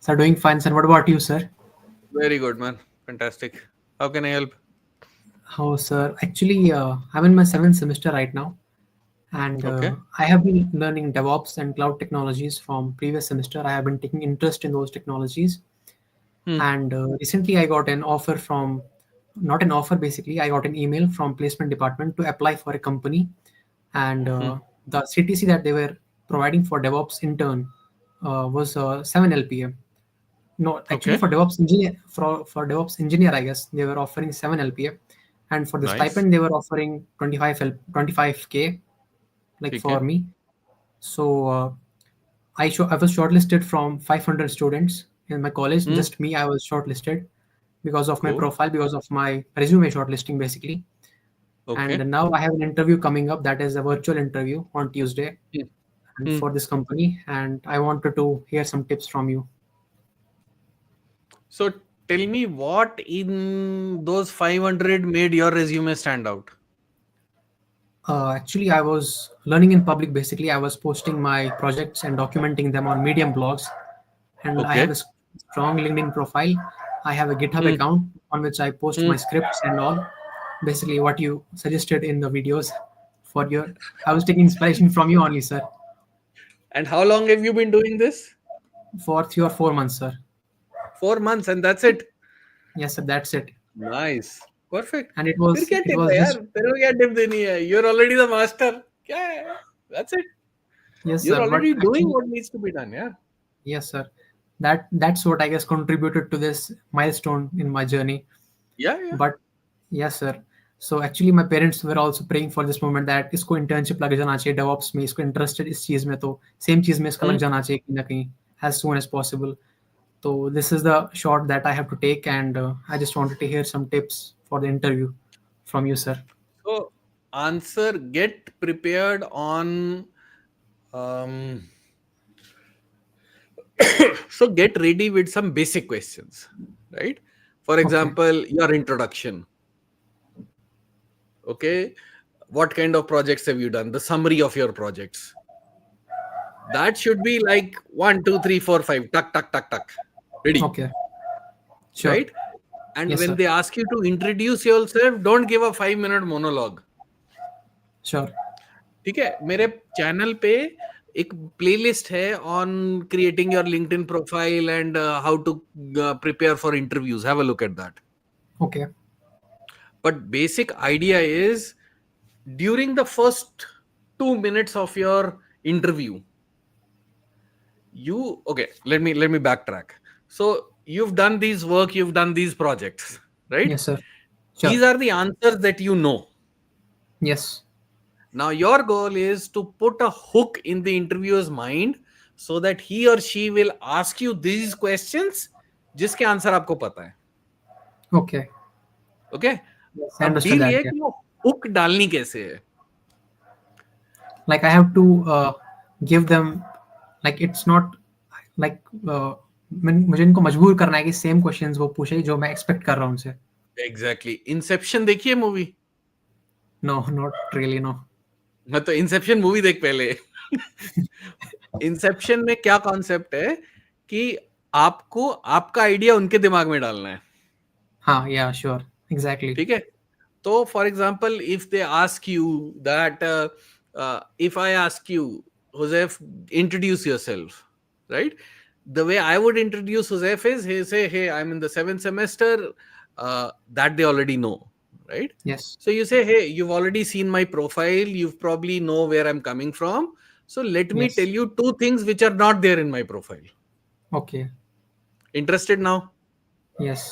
Sir, doing fine, sir. What about you, sir? Very good, man. Fantastic. How can I help? Oh, sir. Actually, I'm in my 7th semester right now, and Okay. I have been learning DevOps and cloud technologies from previous semester. I have been taking interest in those technologies, Hmm. and recently I got an offer from, not an offer basically, I got an email from placement department to apply for a company, and the CTC that they were providing for DevOps intern was 7 LPA. No, actually Okay. for DevOps engineer, for DevOps engineer, I guess they were offering 7 LPA, and for the Nice. stipend they were offering 25K, like ठीक है. for me. So I was shortlisted from 500 students in my college. Hmm. Just me, I was shortlisted because of my Cool. profile, because of my resume shortlisting basically. Okay. And now I have an interview coming up. That is a virtual interview on Tuesday, Hmm. and Hmm. for this company. And I wanted to hear some tips from you. So tell me what in those 500 made your resume stand out? Actually, I was learning in public. Basically, I was posting my projects and documenting them on Medium blogs, and I have Okay. a strong LinkedIn profile. I have a GitHub Hmm. account on which I post Hmm. my scripts and all. Basically, what you suggested in the videos for your, I was taking inspiration from you only, sir. And how long have you been doing this? For 3 or 4 months, sir. 4 months, and that's it. Yes, sir. That's it. Nice. Perfect. And it फिर was क्या it tip was है यार? just तेरे को क्या tip देनी है? You're already the master. क्या है? That's it. yes, You're sir. But already doing actually, what needs to be done. Yeah. yes, sir. That's what I guess contributed to this milestone in my journey. Yeah. Yeah. But yes, sir. So actually, my parents were also praying for this moment that इसको internship लग जाना चाहिए DevOps में, इसको interested इस चीज में, तो same चीज में इसका लग Hmm. जाना चाहिए कहीं ना कहीं as soon as possible. So this is the shot that I have to take, and I just wanted to hear some tips for the interview from you, sir. So, answer, get prepared on. Um, so, get ready with some basic questions, right? For example, your introduction. Okay. What kind of projects have you done? The summary of your projects. That should be like 1, 2, 3, 4, 5. Tuck, tuck, tuck, tuck. Ready. Okay. Sure. Right? And Yes, when sir. they ask you to introduce yourself, don't give a 5-minute monologue. Sure. ठीक है, मेरे channel पे एक playlist है on creating your LinkedIn profile and how to prepare for interviews. Have a look at that. Okay. But basic idea is during the first 2 minutes of your interview, let me backtrack. So you've done these work, you've done these projects, right? Yes, sir. Sure. These are the answers that you know. Yes. Now your goal is to put a hook in the interviewer's mind so that he or she will ask you these questions जिसके answer आपको पता है. Okay. Okay? Yes, I अब understood deal that. ये Yeah. कि वो hook डालनी कैसे है. Like I have to give them, like it's not like मुझे इनको मजबूर करना है कि सेम क्वेश्चंस वो पूछे जो मैं एक्सपेक्ट कर रहा हूँ उनसे. Exactly. इंसेप्शन देखिए movie. No, not really. No. मैं तो इंसेप्शन मूवी देख पहले. इंसेप्शन में क्या कॉन्सेप्ट है कि आपको आपका आइडिया उनके दिमाग में डालना है. हाँ, yeah, sure. Exactly. ठीक है. तो for example if they ask you that if I ask you, Joseph, introduce yourself, right? The way I would introduce Joseph is he say, hey, I'm in the 7th semester. That they already know, right? Yes. So you say, hey, you've already seen my profile, you've probably know where I'm coming from, so let me Yes. tell you 2 things which are not there in my profile. Okay. Interested now? Yes.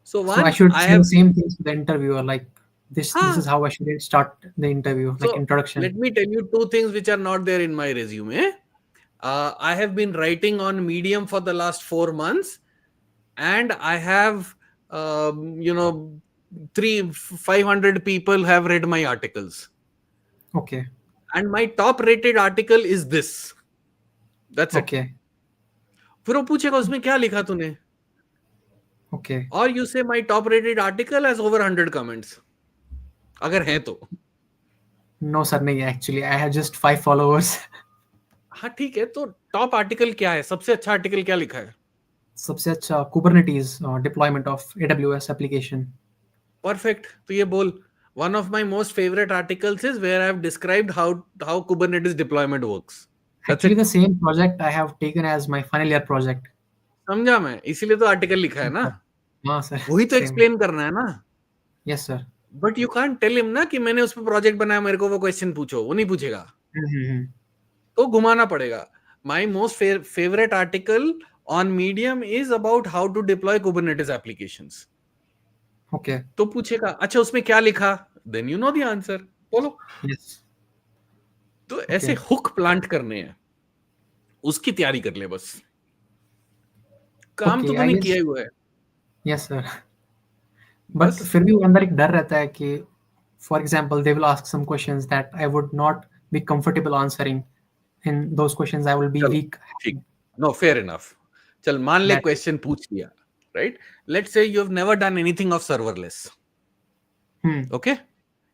So So one, I should I say have the same things to the interviewer, like this is how I should start the interview, like So introduction. let me tell you 2 things which are not there in my resume. I have been writing on Medium for the last 4 months, and I have, 500 people have read my articles, Okay. and my top rated article is this. That's it. Okay. फिर वो पूछेगा उसमें क्या लिखा तूने, Okay. or you say my top rated article has over 100 comments. अगर है तो No, sir. नहीं, actually, I have just 5 followers. हाँ ठीक है. तो टॉप आर्टिकल क्या है, सबसे अच्छा आर्टिकल क्या लिखा है? सबसे अच्छा Kubernetes deployment of AWS application. Perfect. तो ये बोल, one of my most favorite articles is where I have described how Kubernetes deployment works. That's Actually, it. the same project I have taken as my final year project. समझा मैं, इसीलिए तो article लिखा है ना. हाँ, sir. वही तो Same. एक्सप्लेन करना है ना. Yes, sir. But you can't tell him ना कि मैंने उस पर प्रोजेक्ट बनाया, मेरे को वो क्वेश्चन पूछो. वो नहीं पूछेगा. Mm-hmm. तो घुमाना पड़ेगा. My most favorite article on Medium is about how to deploy Kubernetes applications. Okay. तो पूछेगा अच्छा उसमें क्या लिखा, then you know the answer. बोलो. Yes. तो ऐसे हुक प्लांट करने हैं, उसकी तैयारी कर ले बस. काम Okay, तो I तूने guess- किया ही हुआ है. Yes, sir. But बस. फिर भी अंदर एक डर रहता है कि, for example, they will ask some questions that I would not be comfortable answering. In those questions, I will be चलो, weak. ठीक. No, fair enough. चल मान ले That- क्वेश्चन पूछ लिया, right? Let's say you have never done anything of serverless. Hmm. Okay?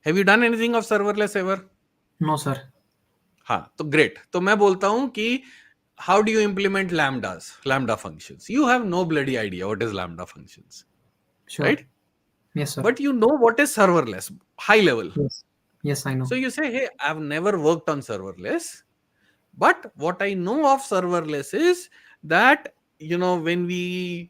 Have you done anything of serverless ever? No, sir. हाँ, तो great. तो मैं बोलता हूँ कि how do you implement lambda functions? You have no bloody idea what is lambda functions, Sure. right? Yes, sir. But you know what is serverless, high level. Yes. Yes, I know. So you say, hey, I've never worked on serverless, but what I know of serverless is that, when we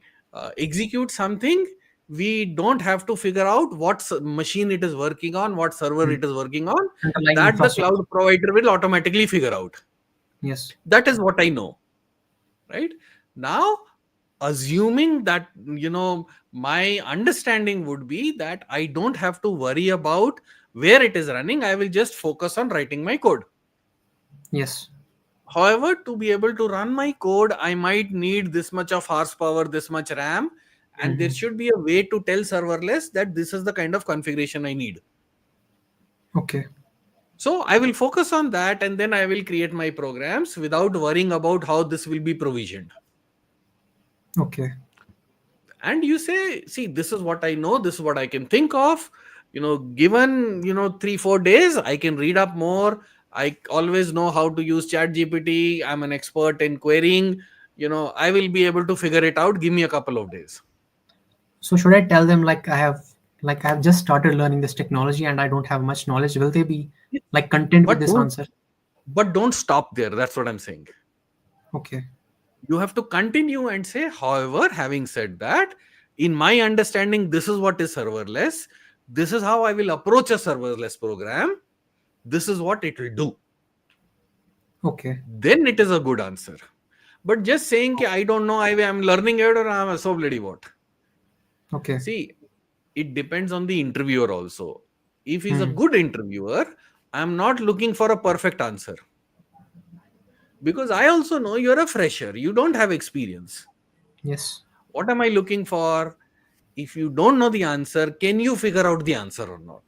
execute something, we don't have to figure out what machine it is working on, what server it is working on. Underlying That the infrastructure. cloud provider will automatically figure out. Yes. That is what I know, right? Now, assuming that, my understanding would be that I don't have to worry about where it is running. I will just focus on writing my code. Yes. However, to be able to run my code, I might need this much of horsepower, this much RAM, and there should be a way to tell serverless that this is the kind of configuration I need. Okay. So I will focus on that, and then I will create my programs without worrying about how this will be provisioned. Okay. And you say, see, this is what I know, this is what I can think of. Given 3-4 days, I can read up more. I always know how to use ChatGPT. I'm an expert in querying. I will be able to figure it out. Give me a couple of days. So should I tell them I have just started learning this technology and I don't have much knowledge? Will they be content with this answer? But don't stop there. That's what I'm saying. Okay. You have to continue and say, however, having said that, in my understanding, this is what is serverless. This is how I will approach a serverless program. This is what it will do. Okay. Then it is a good answer. But just saying, I don't know, I'm learning it or I'm so bloody what. Okay. See, it depends on the interviewer also. If he's a good interviewer, I'm not looking for a perfect answer. Because I also know you're a fresher. You don't have experience. Yes. What am I looking for? If you don't know the answer, can you figure out the answer or not?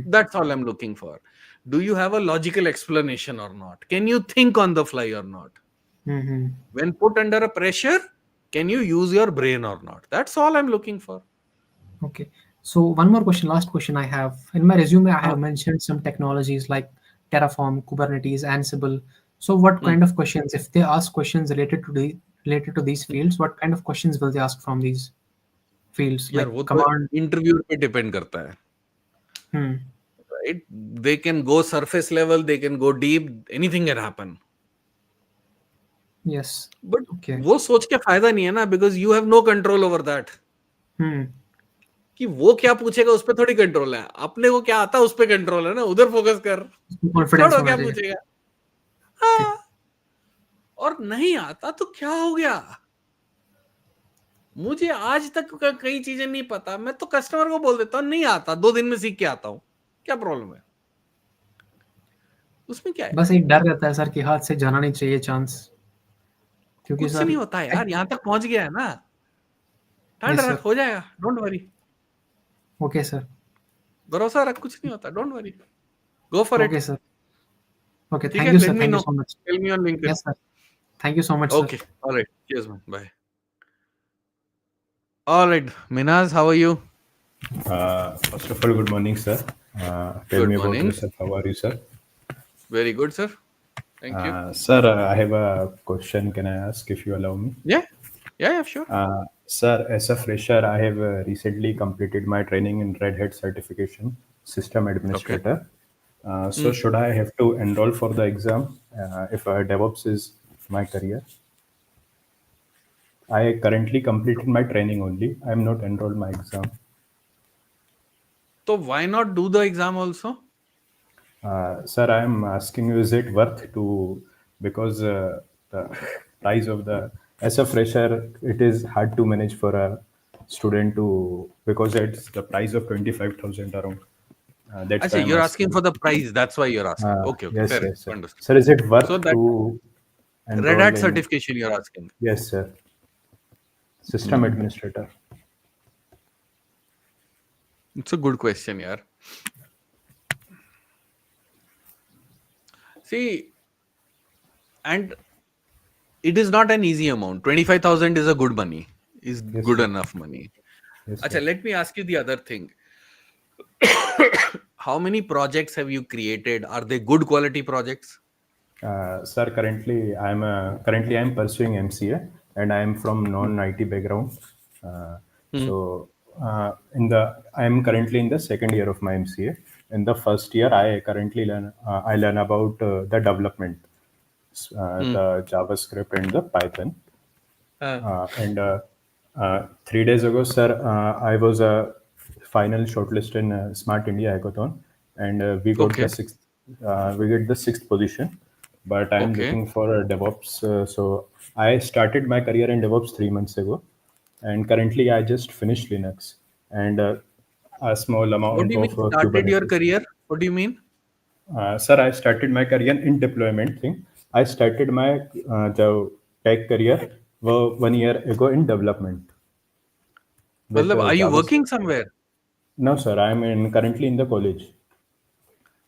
That's all I'm looking for. Do you have a logical explanation or not? Can you think on the fly or not? When put under a pressure, can you use your brain or not? That's all I'm looking for. Okay. So one more question, last question I have. In my resume, I have mentioned some technologies like Terraform, Kubernetes, Ansible. So what kind of questions, if they ask questions related to these fields, what kind of questions will they ask from these fields? यार वो तो interviewer पे depend करता है. Right? They can go surface level, they can go deep, anything can happen. Yes. But वो सोच के फायदा नहीं है ना, because you have no control over that. कि वो क्या पूछेगा उस पे थोड़ी कंट्रोल है. अपने को क्या आता है उस पे कंट्रोल है ना. उधर फोकस कर. छोड़ो क्या पूछेगा. हाँ. और नहीं आता तो क्या हो गया. मुझे आज तक कई चीजें नहीं पता. मैं तो कस्टमर को बोल देता हूँ नहीं आता, 2 दिन में सीख के आता हूँ. क्या प्रॉब्लम है उसमें? क्या है? बस एक डर रहता है सर कि हाथ से जाना नहीं चाहिए चांस. क्योंकि कुछ नहीं होता है यार. यहाँ तक पहुंच गया है ना. ठंड रख, हो जाएगा. Don't worry. Okay sir. भरोसा रख, कुछ नहीं होता. Don't worry. Go for it. Okay sir. Okay, thank you, sir. Thank you so much. Tell me on LinkedIn. Yes, sir. Thank you so much, sir. Okay. All right. Cheers, man. Bye. All right. Minaz, how are you? First of all, good morning, sir. Tell me about yourself. How are you, sir? Very good, sir. Thank you. Sir, I have a question. Can I ask if you allow me? Yeah, sure. Sir, as a fresher, I have recently completed my training in Red Hat certification, system administrator. So should I have to enroll for the exam if DevOps is my career? I currently completed my training only. I am not enrolled my exam. So why not do the exam also? Sir, I am asking you, is it worth to, because the price of as a fresher, it is hard to manage for a student because it's the price of 25,000 around. That's why you're asking for the price. That's why you're asking. Okay. Yes, fair. yes, sir. Sir, is it worth to Red Hat certification you're asking? Yes, sir. System administrator. It's a good question, yaar. See, and it is not an easy amount. 25,000 is a good money. Is good enough money. Yes, Achha, let me ask you the other thing. How many projects have you created? Are they good quality projects? Sir, currently I'm pursuing MCA, and I am from non-IT background. So I am currently in the second year of my MCA. In the first year, I learn about the development, the JavaScript and the Python. And 3 days ago, sir, I was a final shortlist in Smart India Hackathon, and Okay. we get the sixth position. But I'm Okay. looking for a DevOps. So I started my career in DevOps 3 months ago, and currently I just finished Linux and a small What do amount you mean of started your Kubernetes. career? What do you mean? Sir, I started my career in deployment thing. I started my the tech career 1 year ago in development with Matlab, are you Java. working somewhere? No, sir, currently in the college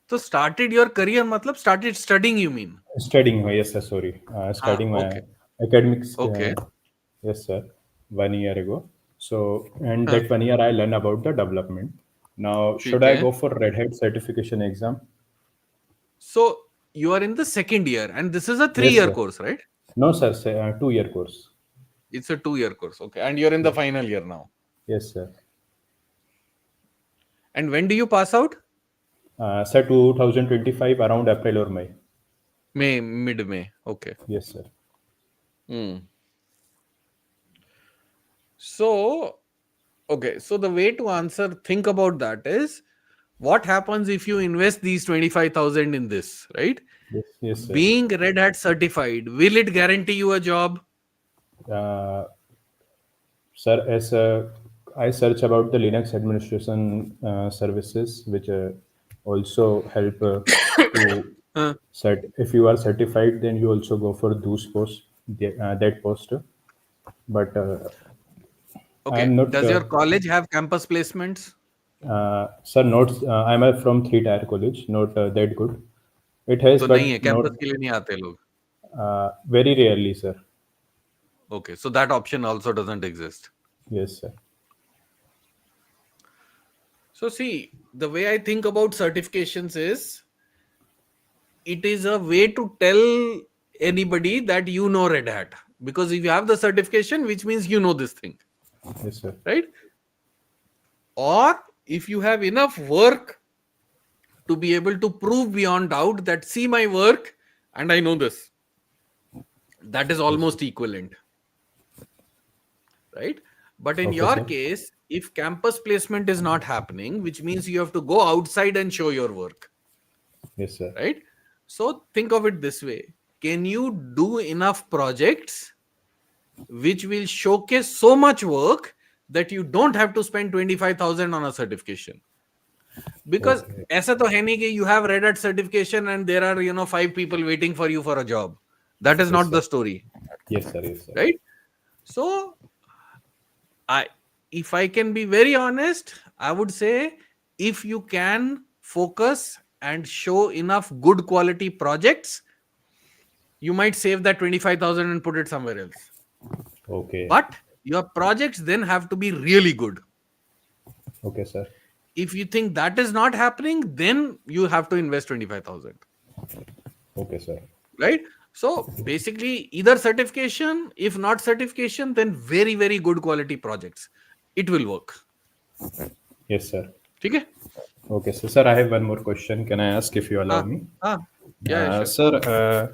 So started your career, matlab started studying, you mean? studying. Yes, sir. Sorry, studying my Okay. academics. Okay. Yes, sir. 1 year ago. So, and Huh. that 1 year I learned about the development. Now, should I Okay. go for Red Hat certification exam? So you are in the second year, and this is a Yes, 3-year sir. course, right? No, sir. 2 year course. It's a 2-year course. Okay. And you're in the final year now. Yes, sir. And when do you pass out? Sir, 2025 around April or May. Mid-May. Okay. Yes, sir. So, okay. So the way to think about that is, what happens if you invest these 25,000 in this, right? Yes, sir. Being Red Hat certified, will it guarantee you a job? Sir, as I search about the Linux administration services, which also help to Huh. if you are certified, then you also go for those posts, that post. But I Okay. am not, Does your college have campus placements? sir, not. I'm from 3-tier college, not that good. It has, तो नहीं है, but not campus के लिए नहीं आते लोग. very rarely, sir. Okay, so that option also doesn't exist. Yes, sir. So see, the way I think about certifications is, it is a way to tell anybody that you know Red Hat. Because if you have the certification, which means you know this thing, Yes, sir. right? Or if you have enough work to be able to prove beyond doubt that, see my work and I know this, that is almost equivalent, right? But in Okay, your sir. case, if campus placement is not happening, which means you have to go outside and show your work, Yes, sir. right? So think of it this way: can you do enough projects which will showcase so much work that you don't have to spend 25,000 on a certification? Because Okay. ऐसा तो है नहीं कि you have Red Hat certification and there are 5 people waiting for you for a job. That is Yes, not the sir. story, Yes, sir. Yes, sir. right? So if I can be very honest, I would say, if you can focus and show enough good quality projects, you might save that 25,000 and put it somewhere else. Okay. But your projects then have to be really good. Okay, sir. If you think that is not happening, then you have to invest 25,000, Okay, sir. right? So basically, either certification, if not certification, then very, very good quality projects. It will work. Yes, sir. Okay? Okay, so sir, I have one more question. Can I ask if you allow me? Yeah, sure. Sir,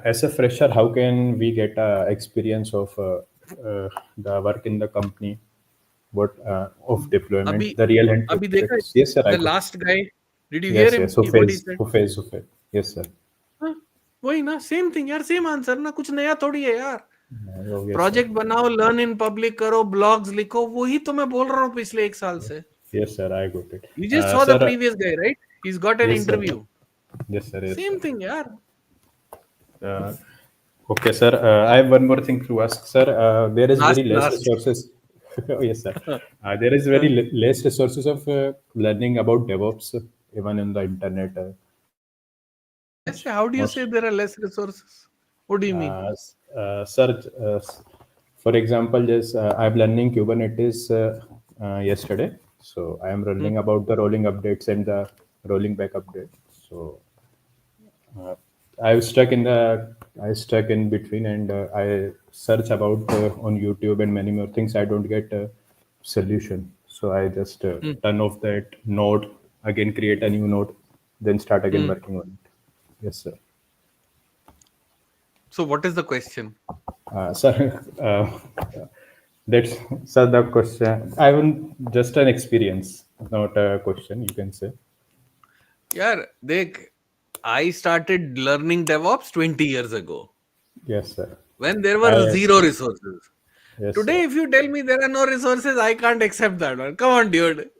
as a fresher, how can we get experience of the work in the company? What of deployment? Abhi, The real hand abhi dekha, practice. Yes, sir. I the got. last guy, did you Yes, hear him? yes. What he said? Hufez. Yes, sir. वही ना, same thing यार, same answer ना, कुछ नया थोड़ी है यार. Oh, yes, project sir. बनाओ, लर्न इन पब्लिक करो, ब्लॉग्स लिखो, वही तो मैं बोल रहा हूँ पिछले 1 साल से. Yes, sir. I got it. You just saw the Sir, previous guy, right? He's got an yes, sir. interview. Yes, sir. Yes, Same sir. thing यार. Okay, sir. I have one more thing to ask, sir. There is very less Last. resources. Oh, yes, sir. There is very less resources of learning about DevOps, even in the internet. How do you say there are less resources? What do you mean? Sir, for example, just I'm learning Kubernetes yesterday. So I am learning about the rolling updates and the rolling back updates. So uh, I stuck in between, and I search about on YouTube and many more things. I don't get a solution, so I just turn off that node again, create a new node, then start again working on it. Yes, sir. So what is the question? Sir, that's sir the question. I want just an experience, not a question. You can say. Yeah, I started learning DevOps 20 years ago Yes, sir. when there were I, zero resources. yes, Today, sir. if you tell me there are no resources, I can't accept that one. Come on, dude.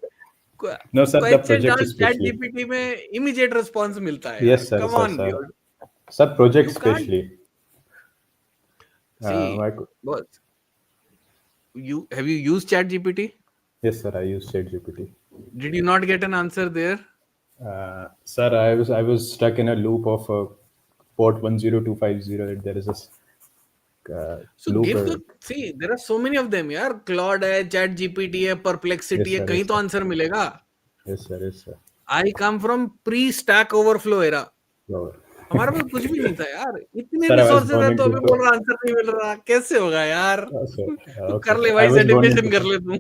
No, sir. The Question project डाल chat especially. GPT में immediate response मिलता है Yes, यार. sir, Come sir, on, sir. dude. Sir, project You can't especially. see. My, Boss, have you used chat GPT? yes, sir. I use ChatGPT. Did you not get an answer there? Sir, I was stuck in a loop of port 10250. There is a So loop. see, there are so many of them यार. Claude है, chat GPT है, Perplexity Yes, है. sir. कहीं Yes, तो sir. Answer मिलेगा. Yes, sir. Yes, sir. I come from pre-Stack Overflow era. So, हमारे पास कुछ भी नहीं था यार. इतने sir, I was resources born है तो into अभी बोल रहा आंसर नहीं मिल रहा. कैसे होगा यार? sir. तू Okay, कर ले sir. I भाई, was born सर्टिफिकेशन into. कर ले तू.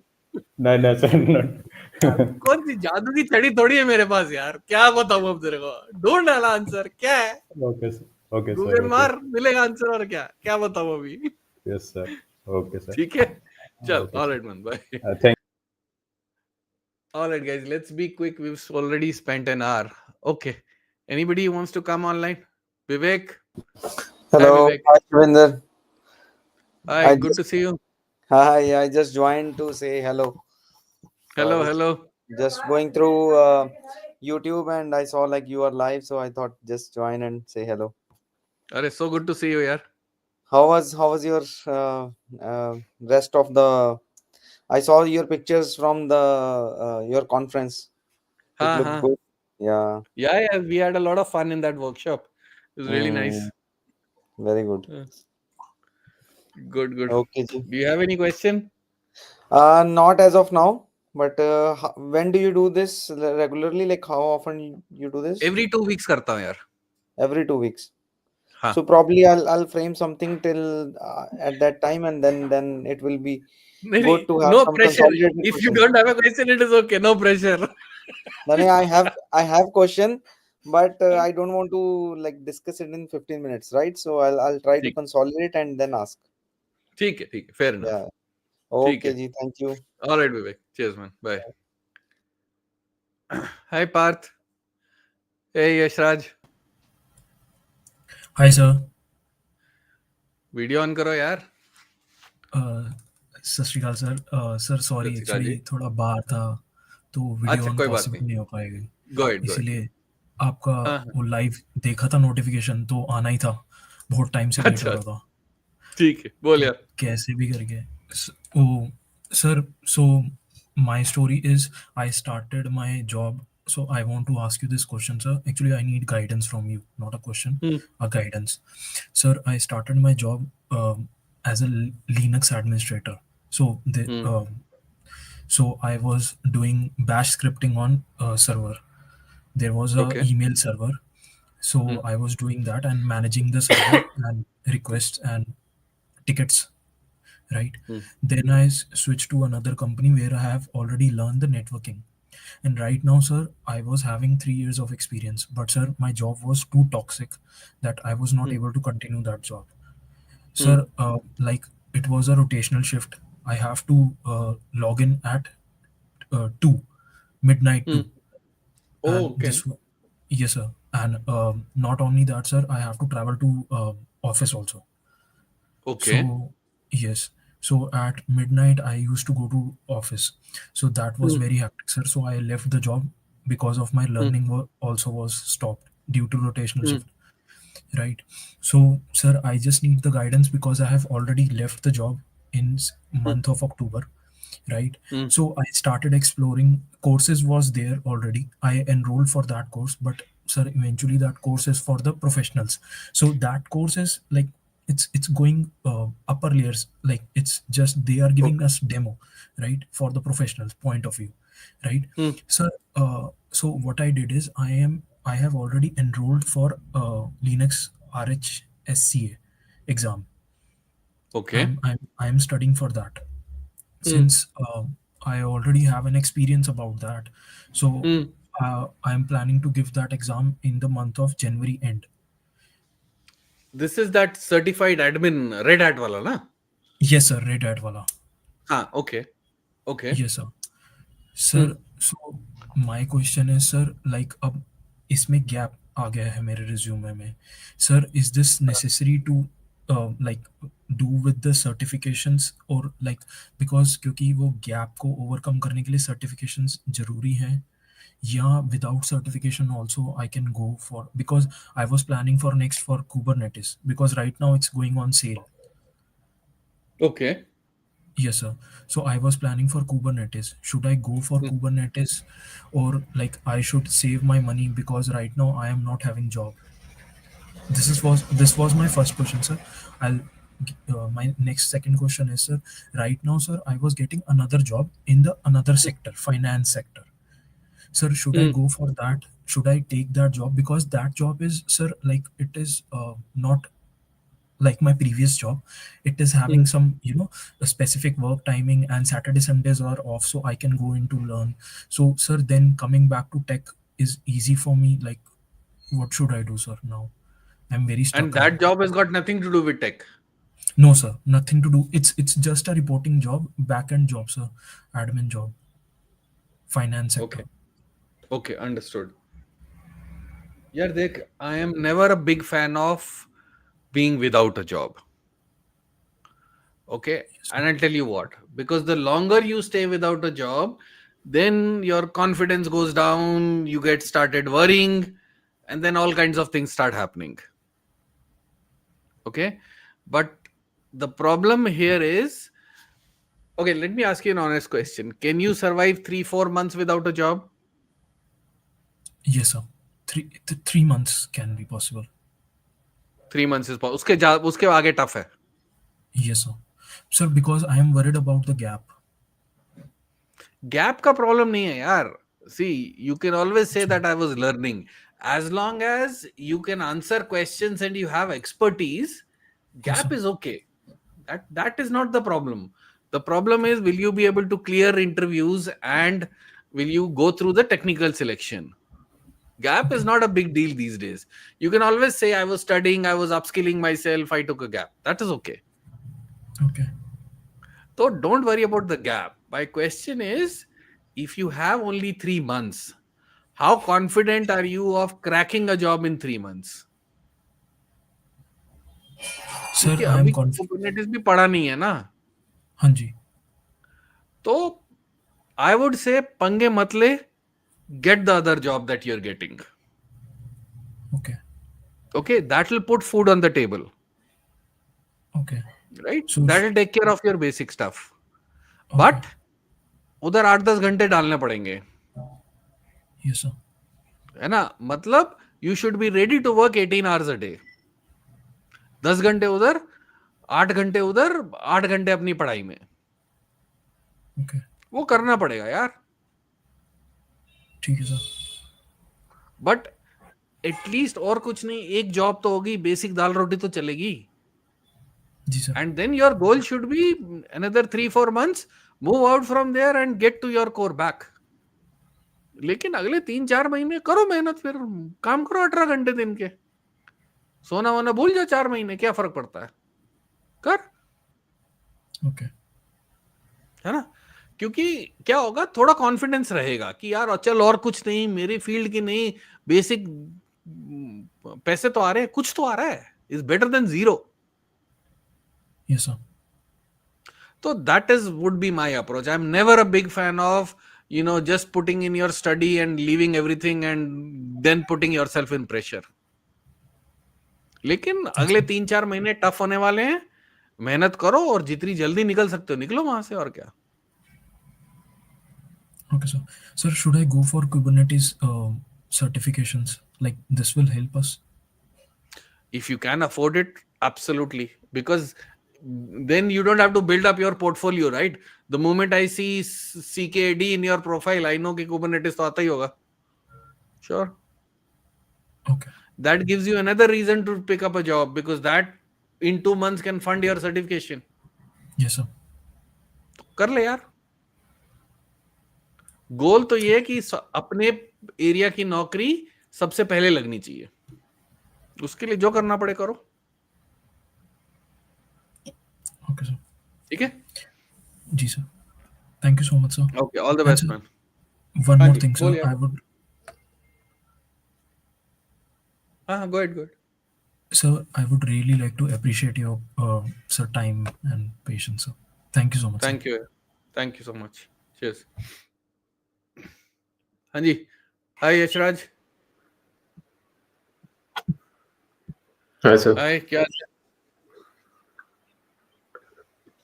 No, no, sir, not. कौन सी जादू की छड़ी थोड़ी है मेरे पास यार. क्या बताऊं अब तेरे को. ढूंढ डाला आंसर. क्या है? Okay, sir. Okay, sir. Google Okay. मार, मिलेगा आंसर. और क्या क्या बताऊं अभी. Yes, sir. Okay, sir. ठीक है. चल. Okay, All sir. right, man. Bye. Thank. All right, guys. Let's be quick. We've already spent an hour. Okay. Anybody who wants to come online? Vivek. Hi, Hello, Vivek. hi Shivinder. Hi. I Good just to see you. hi. I just joined to say hello. So I Hello. was Hello. just going through YouTube and I saw like you are live, so I thought just join and say hello. Are so good to see you, yaar. How was your rest of the? I saw your pictures from the your conference. It Ha looked ha. good. Yeah. Yeah. We had a lot of fun in that workshop. It was really nice. Very good. Good. Good. Okay, ji. Do you have any question? Not as of now, but when do you do this regularly? Like how often you do this? Every 2 weeks करता हूँ यार. Every 2 weeks. हाँ. So probably I'll frame something till at that time, and then it will be good to have No some pressure. consolidated If you question. don't have a question, it is okay. No pressure. Then I have question, but I don't want to like discuss it in 15 minutes, right? So I'll try to ठीक consolidate and then ask. ठीक है. Fair enough. Yeah. ठीक Okay, है. ji. Thank you. All right, Vivek. Cheers, man. Bye. Hi, Parth. Hey, Yashraj. Hi sir. Video on करो यार. सत श्री अकाल sir. Sir sorry, सत श्री अकाल एक्चुअली जी. थोड़ा बाहर था तो वीडियो अच्छा ऑन कोई बात पॉसिबल नहीं. नहीं हो पाएगी, Go ahead. इसीलिए आपका हाँ, हाँ. वो लाइव देखा था, नोटिफिकेशन तो आना ही था. बहुत टाइम से वेट अच्छा हो रहा था ठीक है. बोल कि यार. कैसे भी करके. Sir, so my story is I started my job. So I want to ask you this question, sir. Actually, I need guidance from you, not a question, a guidance. Sir, I started my job as a Linux administrator. So so I was doing bash scripting on a server. There was a Okay. email server. So I was doing that and managing the server and requests and tickets. Right. Then I switched to another company where I have already learned the networking. And right now, sir, I was having 3 years of experience. But sir, my job was too toxic that I was not able to continue that job. Sir, like it was a rotational shift. I have to log in at 2 midnight 2. Oh, And okay. yes, sir. And not only that, sir, I have to travel to office also. Okay. So yes. So at midnight I used to go to office. So that was very hectic, sir. So I left the job because of my learning also was stopped due to rotational shift. Right. So sir, I just need the guidance because I have already left the job in month of October. Right. So I started exploring courses was there already. I enrolled for that course, but sir, eventually that course is for the professionals. So that course is like it's going upper layers, like it's just they are giving us demo, right, for the professionals point of view. right? Sir, so what I did is I have already enrolled for Linux RHSCA exam. Okay. I'm studying for that since I already have an experience about that. So I'm planning to give that exam in the month of January end. This is that certified admin Red Hat wala na? Yes, sir. Red Hat wala. Okay. Okay. Yes, sir. Sir so my question है sir like अब इसमें gap आ गया है मेरे resume में sir is this necessary to like do with the certifications और like because क्योंकि वो गैप को ओवरकम करने के लिए सर्टिफिकेशंस जरूरी हैं या without certification also I can go for because I was planning for next for Kubernetes because right now it's going on sale Okay. Yes, sir. So I was planning for Kubernetes. Should I go for Kubernetes or like I should save my money because right now I am not having job? This was my first question, sir. My next second question is, sir. Right now, sir, I was getting another job in the another sector, finance sector. Sir, should I go for that? Should I take that job because that job is, sir, like it is not like my previous job. It is having some a specific work timing and Saturday Sundays are off, so I can go in to learn. So sir, then coming back to tech is easy for me. Like what should I do, sir? Now I'm very stuck. And that job has got nothing to do with tech. No, sir, nothing to do. It's just a reporting job, back end job, sir. Admin job, finance sector. Okay, understood. Yeah, Dek, I am never a big fan of being without a job. Okay, and I'll tell you what, because the longer you stay without a job, then your confidence goes down, you get started worrying, and then all kinds of things start happening. Okay, but the problem here is, okay, let me ask you an honest question. Can you survive 3-4 months without a job? Yes, sir. 3 months can be possible. 3 months is possible. उसके आगे tough है. Yes, sir. Sir, because I am worried about the gap. Gap का problem नहीं है यार. See, you can always say that I was learning. As long as you can answer questions and you have expertise, gap is okay. That is not the problem. The problem is, will you be able to clear interviews and will you go through the technical selection? Gap is not a big deal these days. You can always say, I was studying, I was upskilling myself, I took a gap. That is okay. Okay. So don't worry about the gap. My question is, if you have only 3 months, how confident are you of cracking a job in 3 months? Sir, I am confident. Kubernetes भी पढ़ा नहीं है ना. हाँ जी. तो I would say पंगे मत ले. Get the other job that you're getting. Okay, that will put food on the table. Okay. Right? So that will take care of your basic stuff. But उधर 8-10 घंटे डालने पड़ेंगे. Yes, sir. है ना? मतलब you should be ready to work 18 hours a day. 10 घंटे उधर, 8 घंटे उधर, 8 घंटे अपनी पढ़ाई में. Okay. वो करना पड़ेगा यार. ठीक है सर. बट एटलीस्ट और कुछ नहीं, एक जॉब तो होगी, बेसिक दाल रोटी तो चलेगी. जी sir. And then your goal should be another 3-4 months, move out from there and get to your core back. लेकिन अगले 3-4 महीने करो मेहनत, फिर काम करो 18 घंटे दिन के. सोना वोना भूल जाओ 4 महीने, क्या फर्क पड़ता है, कर. ओके. है ना? क्योंकि क्या होगा, थोड़ा कॉन्फिडेंस रहेगा कि यार चल और कुछ नहीं, मेरी फील्ड की नहीं, बेसिक पैसे तो आ रहे हैं, कुछ तो आ रहा है, is better than zero. Yes sir. तो that is would be my approach. I am never a big fan of just putting in your study and leaving everything and then putting yourself in pressure. लेकिन अगले 3-4 महीने tough होने वाले हैं, मेहनत करो और जितनी जल्दी निकल सकते हो निकलो वहां से, और क्या. Okay, sir. Sir, should I go for Kubernetes certifications? Like this will help us? If you can afford it, absolutely. Because then you don't have to build up your portfolio, right? The moment I see CKD in your profile, I know कि Kubernetes तो आता ही होगा. Sure. Okay. That gives you another reason to pick up a job, because that in 2 months can fund your certification. Yes, sir. कर ले यार. गोल तो ये है कि अपने एरिया की नौकरी सबसे पहले लगनी चाहिए. उसके लिए जो करना पड़े करो. Okay, sir. ठीक है? जी sir. Thank you so much, sir. Okay, all the And best, sir, man. one हाँ more जी, thing, sir. बोलिए. I would, हाँ, go ahead. sir, I would really like to appreciate your sir time and patience, sir. Thank you so much. Thank sir. you. Thank you so much. Cheers. हाँ जी. Hi, Yashraj. Hi, sir. Hi, क्या?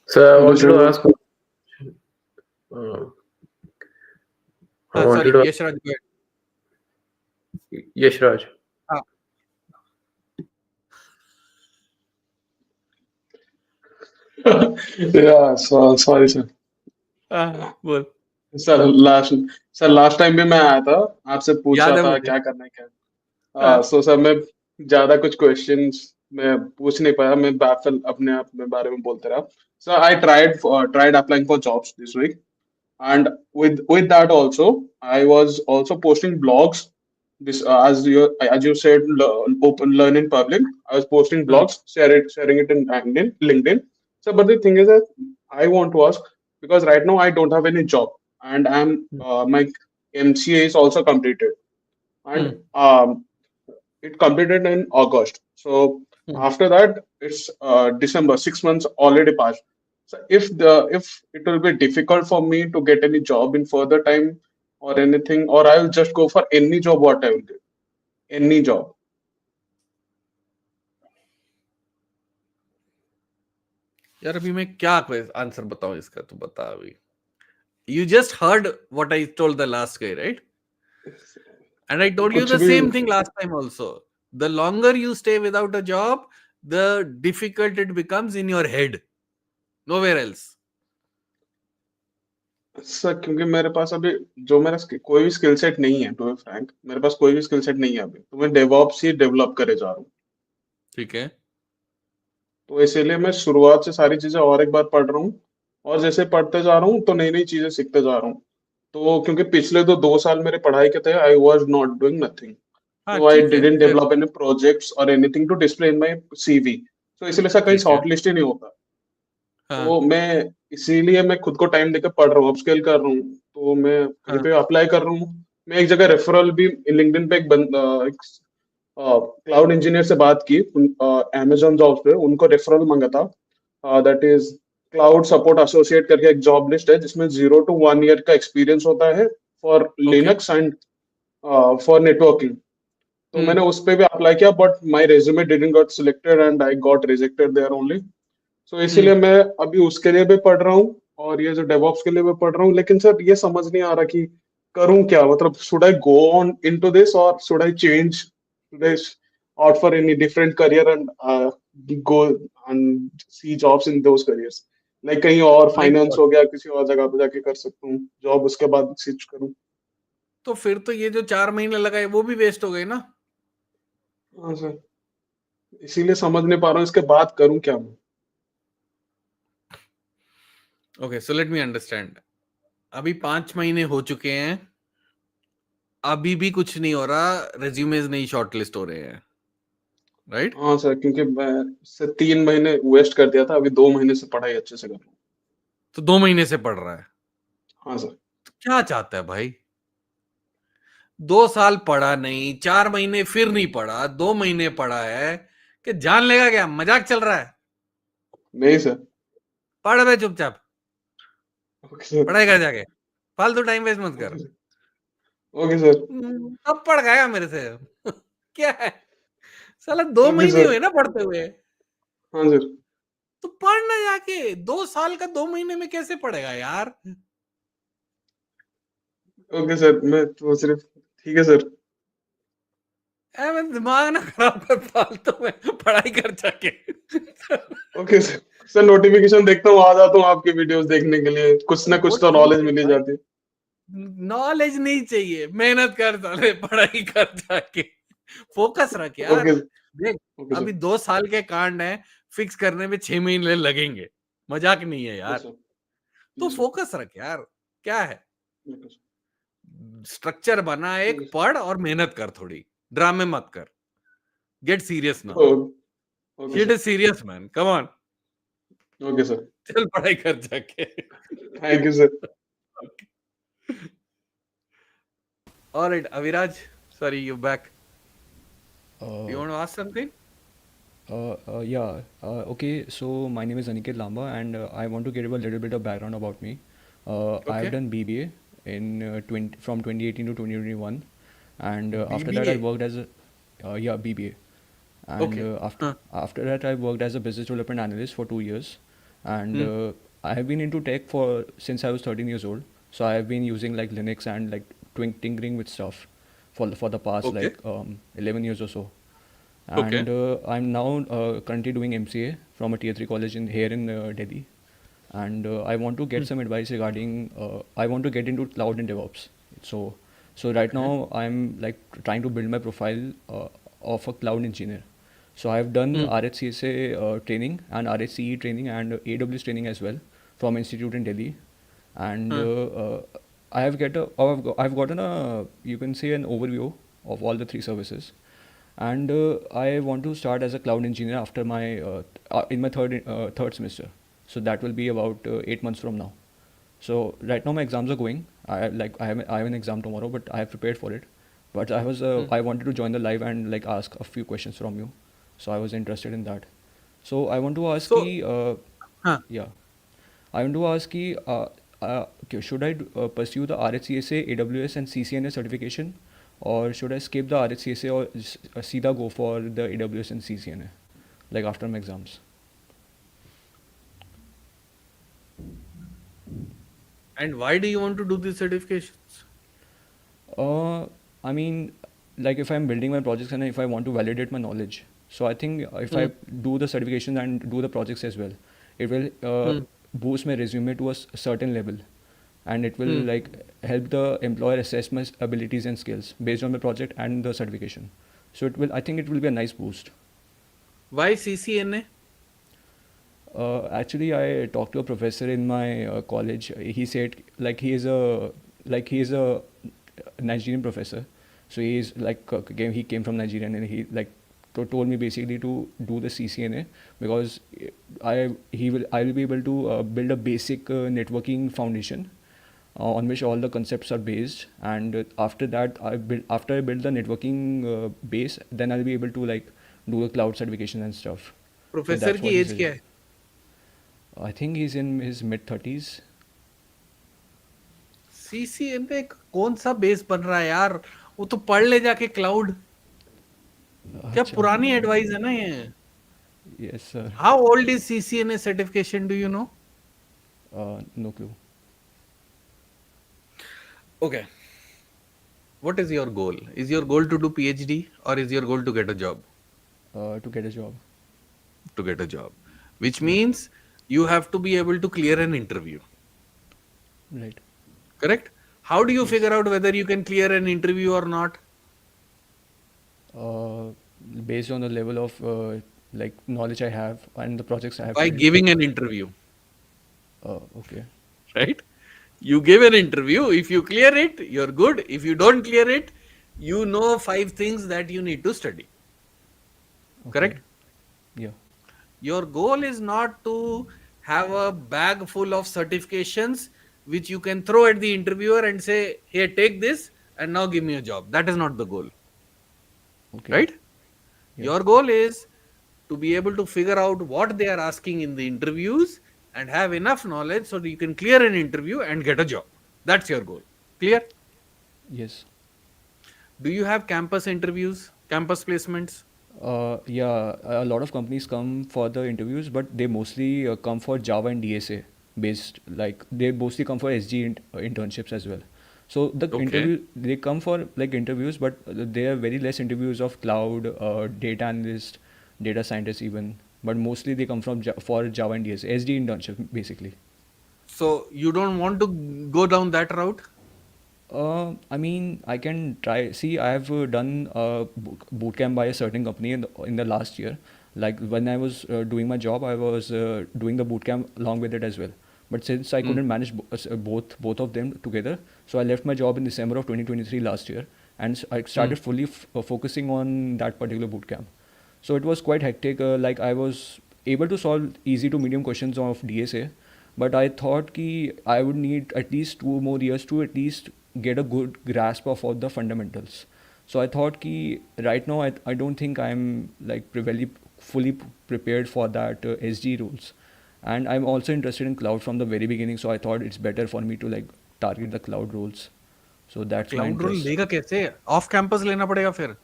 Sir, I wanted to ask. I हाँ, sorry, wanted to Yashraj, go ahead. Yashraj. हाँ. Yeah, so sorry sir. हाँ, बोल. Sir last time भी मैं आया था, आपसे पूछ याद रहा है था मुझे. क्या करना है क्या. हाँ. सो सर मैं ज्यादा कुछ क्वेश्चंस मैं पूछ नहीं पाया, मैं बैफल अपने आप में बारे में बोलते रहा. Sir I tried applying for jobs this week, and with that also I was also posting blogs. This as you said, open learn in public. I was posting blogs, sharing it in LinkedIn. So, but the thing is that I want to ask, because right now I don't have any job, and my MCA is also completed, and it completed in August. So after that, it's December. 6 months already passed. So if it will be difficult for me to get any job in further time or anything, or I will just go for any job what I will do, any job. यार अभी मैं क्या answer बताऊं इसका, तू बता अभी. You just heard what I told the last guy, right? And I told you कुछ the भी same thing last time also. The longer you stay without a job, the difficult it becomes in your head. Nowhere else. Sir, क्योंकि मेरे पास अभी जो मेरा कोई भी skill set नहीं है, टू बी फ्रैंक मेरे पास कोई भी स्किल सेट नहीं है अभी, तो मैं डेवऑप्स ही डेवलप करे जा रहा हूँ. ठीक है. तो इसीलिए मैं शुरुआत से सारी चीजें और एक बार पढ़ रहा हूँ, और जैसे पढ़ते जा रहा हूँ तो नई नई चीजें सीखते जा रहा हूँ. तो क्योंकि पिछले तो 2 साल मेरे पढ़ाई के थे, I was not doing nothing. हाँ, So I ठीक है. didn't फिर develop any projects or anything to display in my CV. So इसलिए सर कहीं ठीक है. शॉर्टलिस्ट ही नहीं होता. हाँ. तो मैं इसीलिए मैं खुद को टाइम देकर पढ़ रहा हूँ, अपस्केल कर रहा हूँ. तो मैं कहीं हाँ. पे अप्लाई कर रहा हूँ. मैं एक जगह रेफरल भी लिंक्डइन पे एक क्लाउड इंजीनियर से बात की, अमेजॉन जॉब्स पे उनको रेफरल मांगा था. That is cloud support associate करके एक जॉब लिस्ट है, जिसमें 0 to 1 year का एक्सपीरियंस होता है for Okay. Linux and for networking. तो मैंने उस पे भी अप्लाई किया, but my resume didn't got selected and I got rejected there only. So इसीलिए मैं अभी उसके लिए भी पढ़ रहा हूँ, और ये जो डेवऑप्स के लिए भी पढ़ रहा हूँ. लेकिन सर ये समझ नहीं आ रहा कि करूँ क्या, मतलब should I go on into this और should I change, should I out for any different career and go and see jobs in those careers, like कहीं और Like फाइनेंस what? हो गया, किसी और जगह पे जाके कर सकता हूँ जॉब, उसके बाद स्विच करूँ. तो फिर तो ये जो 4 महीने लगाए वो भी वेस्ट हो गए ना. हाँ सर, इसीलिए समझ नहीं पा रहा हूँ इसके बाद करूँ क्या मैं. Okay, so let me understand. अभी 5 महीने हो चुके हैं, अभी भी कुछ नहीं हो रहा, रेज्यूमेज नहीं शॉर्टलिस्ट हो रहे हैं, राइट? हाँ सर, क्योंकि मैं से 3 महीने वेस्ट कर दिया था, अभी 2 महीने से पढ़ाई अच्छे से कर रहा हूँ. तो 2 महीने से पढ़ रहा है. हाँ सर. तो क्या चाहता है भाई? 2 साल पढ़ा नहीं, 4 महीने फिर नहीं पढ़ा, 2 महीने पढ़ा है कि जान लेगा क्या? मजाक चल रहा है? नहीं सर. पढ़ बे चुपचाप, ओके सर. पढ़ाई कर जाके, फालतू टाइम वेस्ट मत कर. Okay sir. अब पढ़ गया मेरे से. क्या है साला, 2 ओके महीने सर. हुए ना पढ़ते हुए. हाँ सर. तो पढ़ना जाके. 2 साल का 2 महीने में कैसे पढ़ेगा यार? ओके सर, मैं तो सिर्फ ठीक है सर. मैं दिमाग ना खराब कर, फालतू में पढ़ाई कर जाके. Okay sir. सर नोटिफिकेशन देखता हूँ, आ जाता हूँ आपके वीडियोस देखने के लिए, कुछ ना वो कुछ तो ठीक नॉलेज है मिल ही भाई, जाती है। नॉलेज नहीं चाहिए, मेहनत कर साले, पढ़ाई कर जाके, फोकस रख यार। ओके देख ओके अभी सर 2 साल के कांड है, फिक्स करने में 6 महीने लगेंगे, मजाक नहीं है यस यार। सर तो जी सर फोकस रख यार, क्या है, ओके सर स्ट्रक्चर बना एक, ठीक पढ़ और मेहनत कर, थोड़ी ड्रामे मत कर, गेट सीरियस है now, okay shit sir is serious man, come on, okay sir चल पढ़ाई कर जाके। Thank you sir. Alright, Aviraj, sorry, you back. You Uh, want to ask something? yeah. Okay. So my name is Aniket Lamba, and I want to give a little bit of background about me. I have Okay. done BBA in 20, from 2018 to 2021, and after that I BBA. worked as a yeah, BBA, and Okay. Huh. after that I worked as a business development analyst for 2 years, and Hmm. I have been into tech for since I was 13 years old. So I have been using like Linux and like tinkering with stuff for the past Okay. like 11 years or so. Okay. And I'm now currently doing MCA from a tier 3 college in here in Delhi, and I want to Hmm. get some advice regarding I want to get into cloud and DevOps. So right Okay. now I'm like trying to build my profile of a cloud engineer. So I've done Hmm. RHCSA training and RHCE training and AWS training as well from institute in Delhi, and Huh. I've gotten a, you can say, an overview of all the three services, and I want to start as a cloud engineer after my in my third semester. So that will be about 8 months from now. So right now my exams are going. I have an exam tomorrow, but I have prepared for it. But Hmm. I wanted to join the live and like ask a few questions from you. So I was interested in that. So I want to ask So, ki, huh. yeah, I want to ask ki, okay, should I pursue the RHCSA, AWS and CCNA certification, or should I skip the RHCSA or Sida go for the AWS and CCNA, like after my exams? And why do you want to do these certifications? Uh, I mean, like if I'm building my projects and if I want to validate my knowledge, so I think if Hmm. I do the certifications and do the projects as well, it will Hmm. boost my resume to a certain level, and it will Hmm. like help the employer assess my abilities and skills based on my project and the certification. So it will, I think it will be a nice boost. Why CCNA? Actually, I talked to a professor in my college. He said he is a Nigerian professor, so he came from Nigeria, and he like told me basically to do the CCNA because I will be able to build a basic networking foundation on which all the concepts are based, and after I build the networking base, then I'll be able to like do the cloud certification and stuff. So professor that's की what he as क्या said. है? I think he's in his mid 30s. CCNA का कौन सा base बन रहा है यार? वो तो पढ़ ले जाके क्लाउड। क्या Acha. पुरानी एडवाइस है ना ये? Yes, sir. How old is CCNA certification? Do you know? No clue. Okay. What is your goal? Is your goal to do PhD or is your goal to get a job? To get a job. To get a job, which Yeah. means you have to be able to clear an interview. Right. Correct? How do you Yes. figure out whether you can clear an interview or not? Uh, Based on the level of like knowledge I have and the projects I have By built. giving an interview, Okay. right? You give an interview. If you clear it, you're good. If you don't clear it, you know 5 things that you need to study. Okay. Correct? Yeah. Your goal is not to have a bag full of certifications which you can throw at the interviewer and say, here, take this and now give me a job. That is not the goal, Okay. right? Yeah. Your goal is to be able to figure out what they are asking in the interviews and have enough knowledge so that you can clear an interview and get a job. That's your goal. Clear? Yes. Do you have campus interviews, campus placements? Yeah, a lot of companies come for the interviews, but they mostly come for Java and DSA based. Like they mostly come for SG internships as well. So the Okay. they come for like interviews, but there are very less interviews of cloud, data analyst, data scientist even. but mostly they come from for Java and DS, SD internship basically. So you don't want to go down that route? I mean, I can try. See, I have done a boot camp by a certain company in the last year. Like when I was doing my job, I was doing the boot camp along with it as well. But since I couldn't manage both of them together, so I left my job in December of 2023 last year, and I started fully focusing on that particular boot camp. So it was quite hectic. Like I was able to solve easy to medium questions of DSA, but I thought ki I would need at least 2 more years to at least get a good grasp of all the fundamentals. So I thought ki right now I don't think I'm like fully prepared for that SG roles. And I'm also interested in cloud from the very beginning, so I thought it's better for me to like target the cloud roles. So that's my cloud role interest. लेगा कैसे? Off campus लेना पड़ेगा फिर,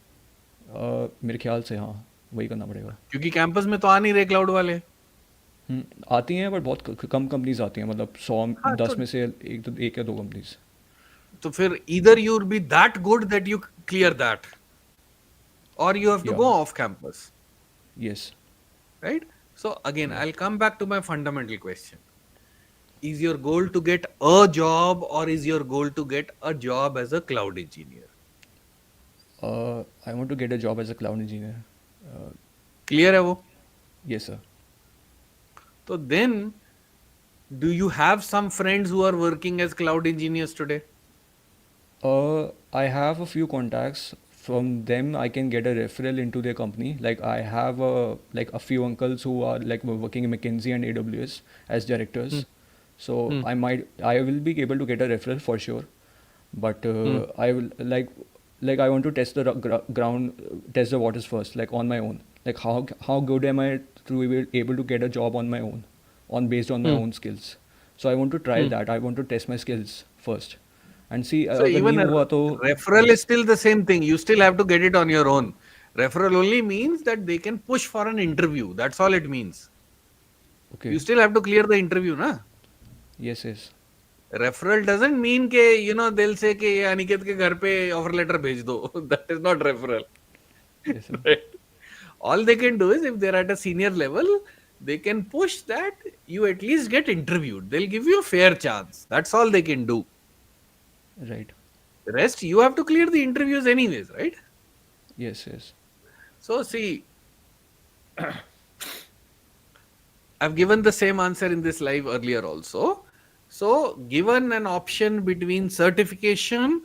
मेरे ख्याल से हाँ वही करना पड़ेगा. क्योंकि कैंपस में तो आ नहीं रहे क्लाउड वाले. आती हैं, पर बहुत कम कंपनीज आती हैं, मतलब 100 हाँ, 10 तो में से एक या दो कंपनीज. तो फिर either you will be that good that you clear that, or you have to Yeah. go off campus, Yes. right? So again, I'll come back to my fundamental question. Is your goal to get a job, or is your goal to get a job as a cloud engineer? I want to get a job as a cloud engineer. Clear है वो? Yes, sir. So then, do you have some friends who are working as cloud engineers today? I have a few contacts. From them, I can get a referral into their company. Like I have a few uncles who are like working in McKinsey and AWS as directors. So I will be able to get a referral for sure. But I will like I want to test the test the waters first, like on my own. Like how good am I to be able to get a job on my own, based on my own skills. So I want to try that. I want to test my skills first and see. So अगर even नहीं a हुआ तो referral is still the same thing. You still have to get it on your own. Referral only means that they can push for an interview. That's all it means. okay. You still have to clear the interview, na? Yes, yes. Referral doesn't mean के they'll say कि ये अनिकेत के घर पे offer letter भेज दो. That is not referral. Yes, sir. Right? All they can do is, if they're at a senior level, they can push that you at least get interviewed. They'll give you a fair chance. That's all they can do. Right. The rest, you have to clear the interviews anyways, right? Yes, yes. So see, I've given the same answer in this live earlier also. So given an option between certification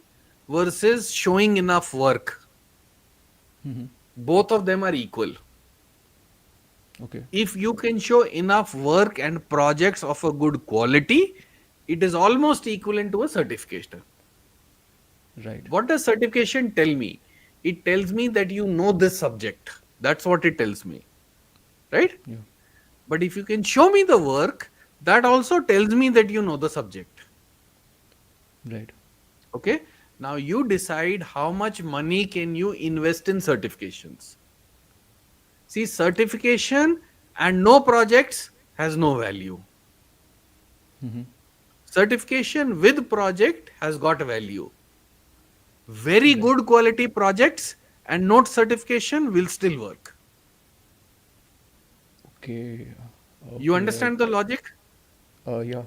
versus showing enough work, both of them are equal. Okay. If you can show enough work and projects of a good quality, it is almost equivalent to a certification. Right. What does certification tell me? It tells me that you know this subject. That's what it tells me. Right? Yeah. But if you can show me the work, that also tells me that you know the subject. Right. Okay? Now you decide how much money can you invest in certifications. See, certification and no projects has no value. Certification with project has got value. Very good quality projects and not certification will still work. Okay. You understand the logic? Yeah.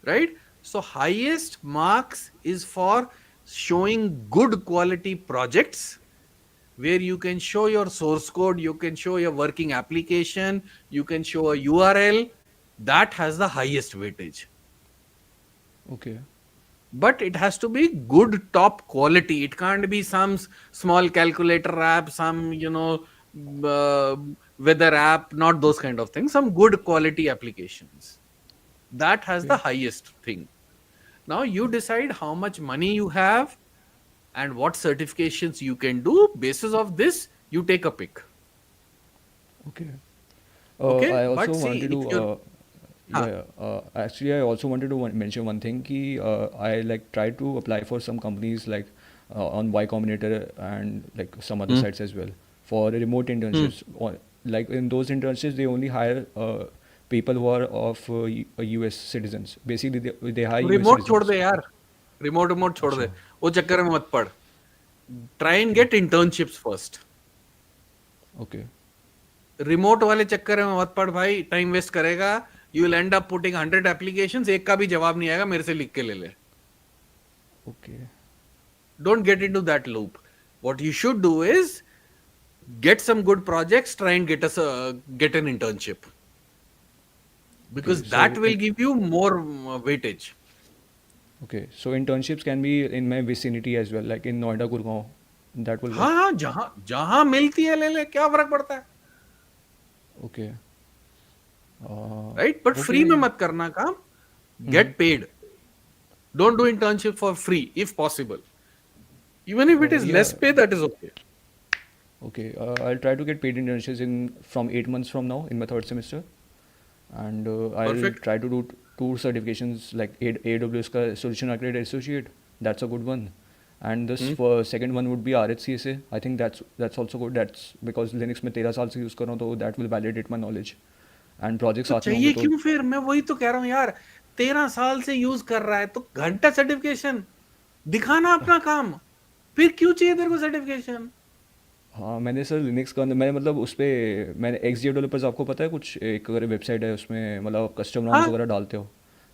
Right? So highest marks is for showing good quality projects where you can show your source code, you can show your working application, you can show a URL. That has the highest weightage. Okay. But it has to be good top quality. It can't be some small calculator app, some weather app, not those kind of things. Some good quality applications. That has the highest thing. Now you decide how much money you have and what certifications you can do. Basis of this, you take a pick. Okay. Okay, I but also see, wanted if you're- to actually I also wanted to mention one thing ki I like tried to apply for some companies like on Y Combinator and like some other sites as well for remote internships. Like in those internships they only hire people who are of US citizens. Basically they hire US remote छोड़ citizens. दे यार, remote छोड़ दे, वो चक्कर में मत पड़. Try and get internships first. Okay. Remote वाले चक्कर में मत पड़ भाई, टाइम वेस्ट करेगा. You will and up putting 100 applications, एक का भी जवाब नहीं आएगा, मेरे से लिख के ले ले. Okay. Don't get into that loop. What you should do is get some good projects, try and get an internship, because Okay. that So will give you more weightage. okay. So internships can be in my vicinity as well, like in Noida, Gurgaon. That will हाँ work. हाँ, जहां जहां मिलती है ले ले, क्या फर्क पड़ता है, Okay. Right? But Okay. Free में मत करना काम, get paid. Don't do internship for free if possible. Even if it is less Yeah. pay, that is okay. Okay. I'll try to get paid internships from 8 months from now in my third semester, and I'll Perfect. try to do two certifications like AWS का Solution Architect Associate. That's a good one. And this for second one would be RHCSA. I think that's also good. That's because Linux में 13 साल से use कर रहा हूँ, तो that will validate my knowledge. And projects तो साथ में चाहिए होंगे तो क्यों फिर? मैं वही तो कह रहा हूँ यार, 13 साल से यूज कर रहा है तो घंटा सर्टिफिकेशन दिखाना अपना काम, फिर क्यों चाहिए तेरे को सर्टिफिकेशन? हाँ, मैंने सर लिनक्स का मैंने मतलब उस पर मैंने XG डेवलपर्स, आपको पता है कुछ एक वेबसाइट है उसमें मतलब कस्टम नॉर्म्स हाँ, वगैरह डालते हो,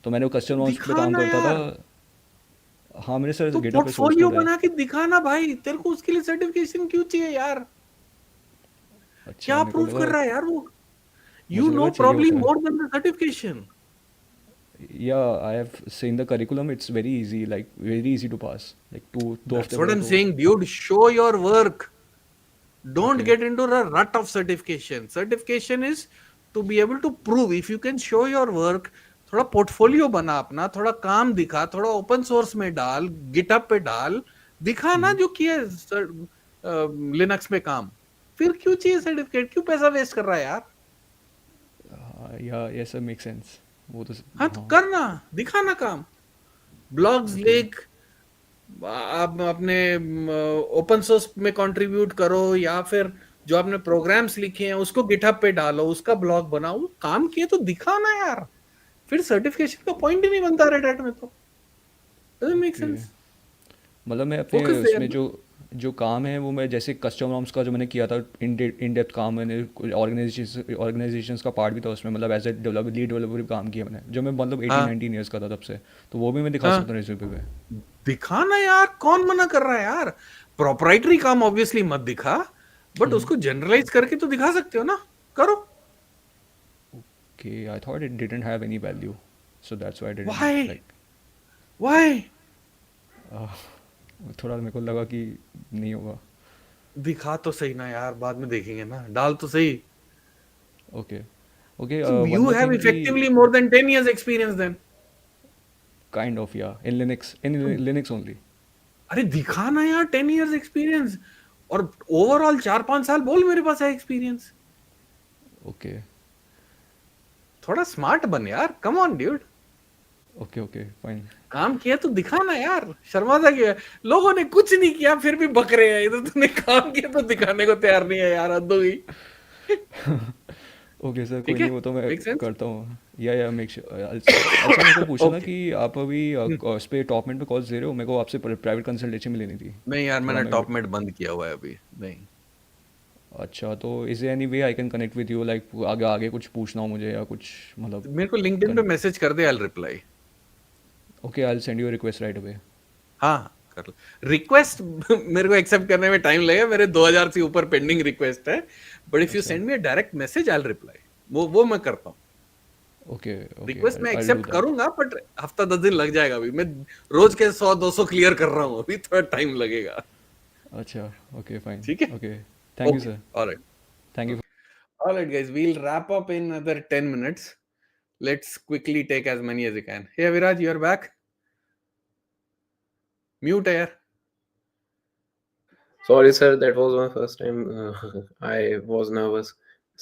तो मैंने कस्टम नॉर्म्स पे काम दिखाना करता यार. था. हाँ, मैंने सर तो गिटहब पे सोर्स पोर्टफोलियो कोड है. बना के दिखाना भाई, तेरे को उसके लिए सर्टिफिकेशन क्यों चाहिए यार? अच्छा, क्या मेरे को प्रूव कर लगा रहा है यार वो? यू मुझे नो लगा चाहिए प्रॉब्ली होता है. More than the certification. Yeah, I have seen the curriculum. It's very easy, like very easy to pass. Like दो That's हफ्ते what पढ़ो I'm तो. saying, dude. Show your work. Don't Okay. get into the rut of certification. Certification is to be able to prove. If you can show your work, थोड़ा portfolio बना अपना, थोड़ा काम दिखा, थोड़ा ओपन सोर्स में डाल, गिटहब पे डाल, दिखा ना जो किया लिनक्स में काम. फिर क्यों चाहिए सर्टिफिकेट? क्यों पैसा वेस्ट कर रहा है यार? Yeah, yes, sir, makes sense. वो तो हाँ तो हाँ. करना, दिखाना काम. Blogs Okay. लिख, आप अपने ओपन सोर्स में कंट्रीब्यूट करो, या फिर जो आपने प्रोग्राम्स लिखे हैं उसको गिटहब पे डालो, उसका ब्लॉग बनाओ. काम किए तो दिखाना यार. फिर सर्टिफिकेशन का पॉइंट ही नहीं बनता रेड हैट में तो. Doesn't make Okay. सेंस. मतलब मैं अपने फोकस उसमें देयर. जो जो काम है वो मैं जैसे कस्टम नॉर्म्स का जो मैंने किया था इन डेप्थ काम, मैंने ऑर्गेनाइजेशंस का पार्ट भी था उसमें, मतलब as a developer lead developer भी काम किया मैंने, जो मैं मतलब 18-19 ईयर्स का था तब से, तो वो भी मैं दिखा सकता हूँ रेज्यूमे पे. दिखाना यार, कौन मना कर रहा है यार? प्रोप्राइटरी काम ऑब्वियसली मत दिखा, बट उसको जनरलाइज करके तो दिखा सकते हो ना. करो. Okay, I thought it didn't have any value, so that's why I didn't Why? like. Why? थोड़ा मेरे को लगा कि नहीं होगा. दिखा तो सही ना यार, बाद में देखेंगे ना. डाल तो सही. Okay. Okay, So one you more have thing effectively कि more than 10 years experience then. kind of, yeah, in Linux only. अरे दिखाना यार 10 years experience, और ओवरऑल 4-5 साल बोल मेरे पास है एक्सपीरियंस. Okay. थोड़ा स्मार्ट बन यार. Come on dude. Okay, fine. काम किया तो दिखाना यार. शर्माता क्यों है? लोगों ने कुछ नहीं किया फिर भी बक रहे हैं. इधर तूने काम किया तो दिखाने को तैयार नहीं है यार. हद हो गई. ओके सर, कोई ठीक नहीं, है, वो तो मैं मेक सेंस. करता हूँ. या मेक श्योर. अच्छा, मेरे को पूछना था कि आप अभी उस पे टॉपमेट पे कॉल्स दे रहे हो, मेरे को आपसे प्राइवेट कंसल्टेशन में लेनी थी. नहीं यार, थोड़ा मैंने मैं टॉपमेट बंद किया हुआ है अभी. नहीं. अच्छा, तो is there any way I can connect with you, like आगे आगे कुछ पूछना हो मुझे या कुछ मतलब. मेरे को लिंक्डइन पे मैसेज कर दे, I will reply. Okay, I will send you a request right away. हाँ कर लो. रिक्वेस्ट मेरे को एक्सेप्ट करने में टाइम लगेगा. मेरे 2000 से ऊपर पेंडिंग रिक्वेस्ट है. But if you send me a direct message, I will reply. वो मैं करता हूँ. ओके. रिक्वेस्ट मैं I will do accept that. करूंगा, बट हफ्ता 10 दिन लग जाएगा. अभी मैं रोज के 100-200 क्लियर कर रहा हूँ. अभी थोड़ा टाइम लगेगा. अच्छा, ओके फाइन. ठीक है. Okay, thank you sir. Alright. Thank you. Alright guys, we'll wrap up in another 10 minutes. Let's quickly take as many as you can. Hey Viraj, you're back. Mute yaar. Sorry, sir, that was my first time. I was nervous.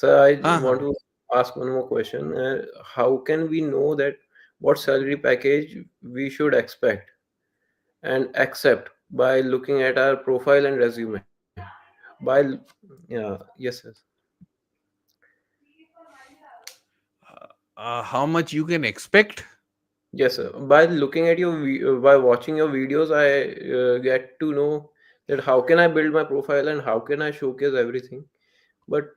Sir, I हाँ want हाँ. to ask one more question. How can we know that what salary package we should expect and accept by looking at our profile and resume? By yeah, yes, sir. How much you can expect? Yes, sir. By looking at your by watching your videos, I get to know that how can I build my profile and how can I showcase everything. But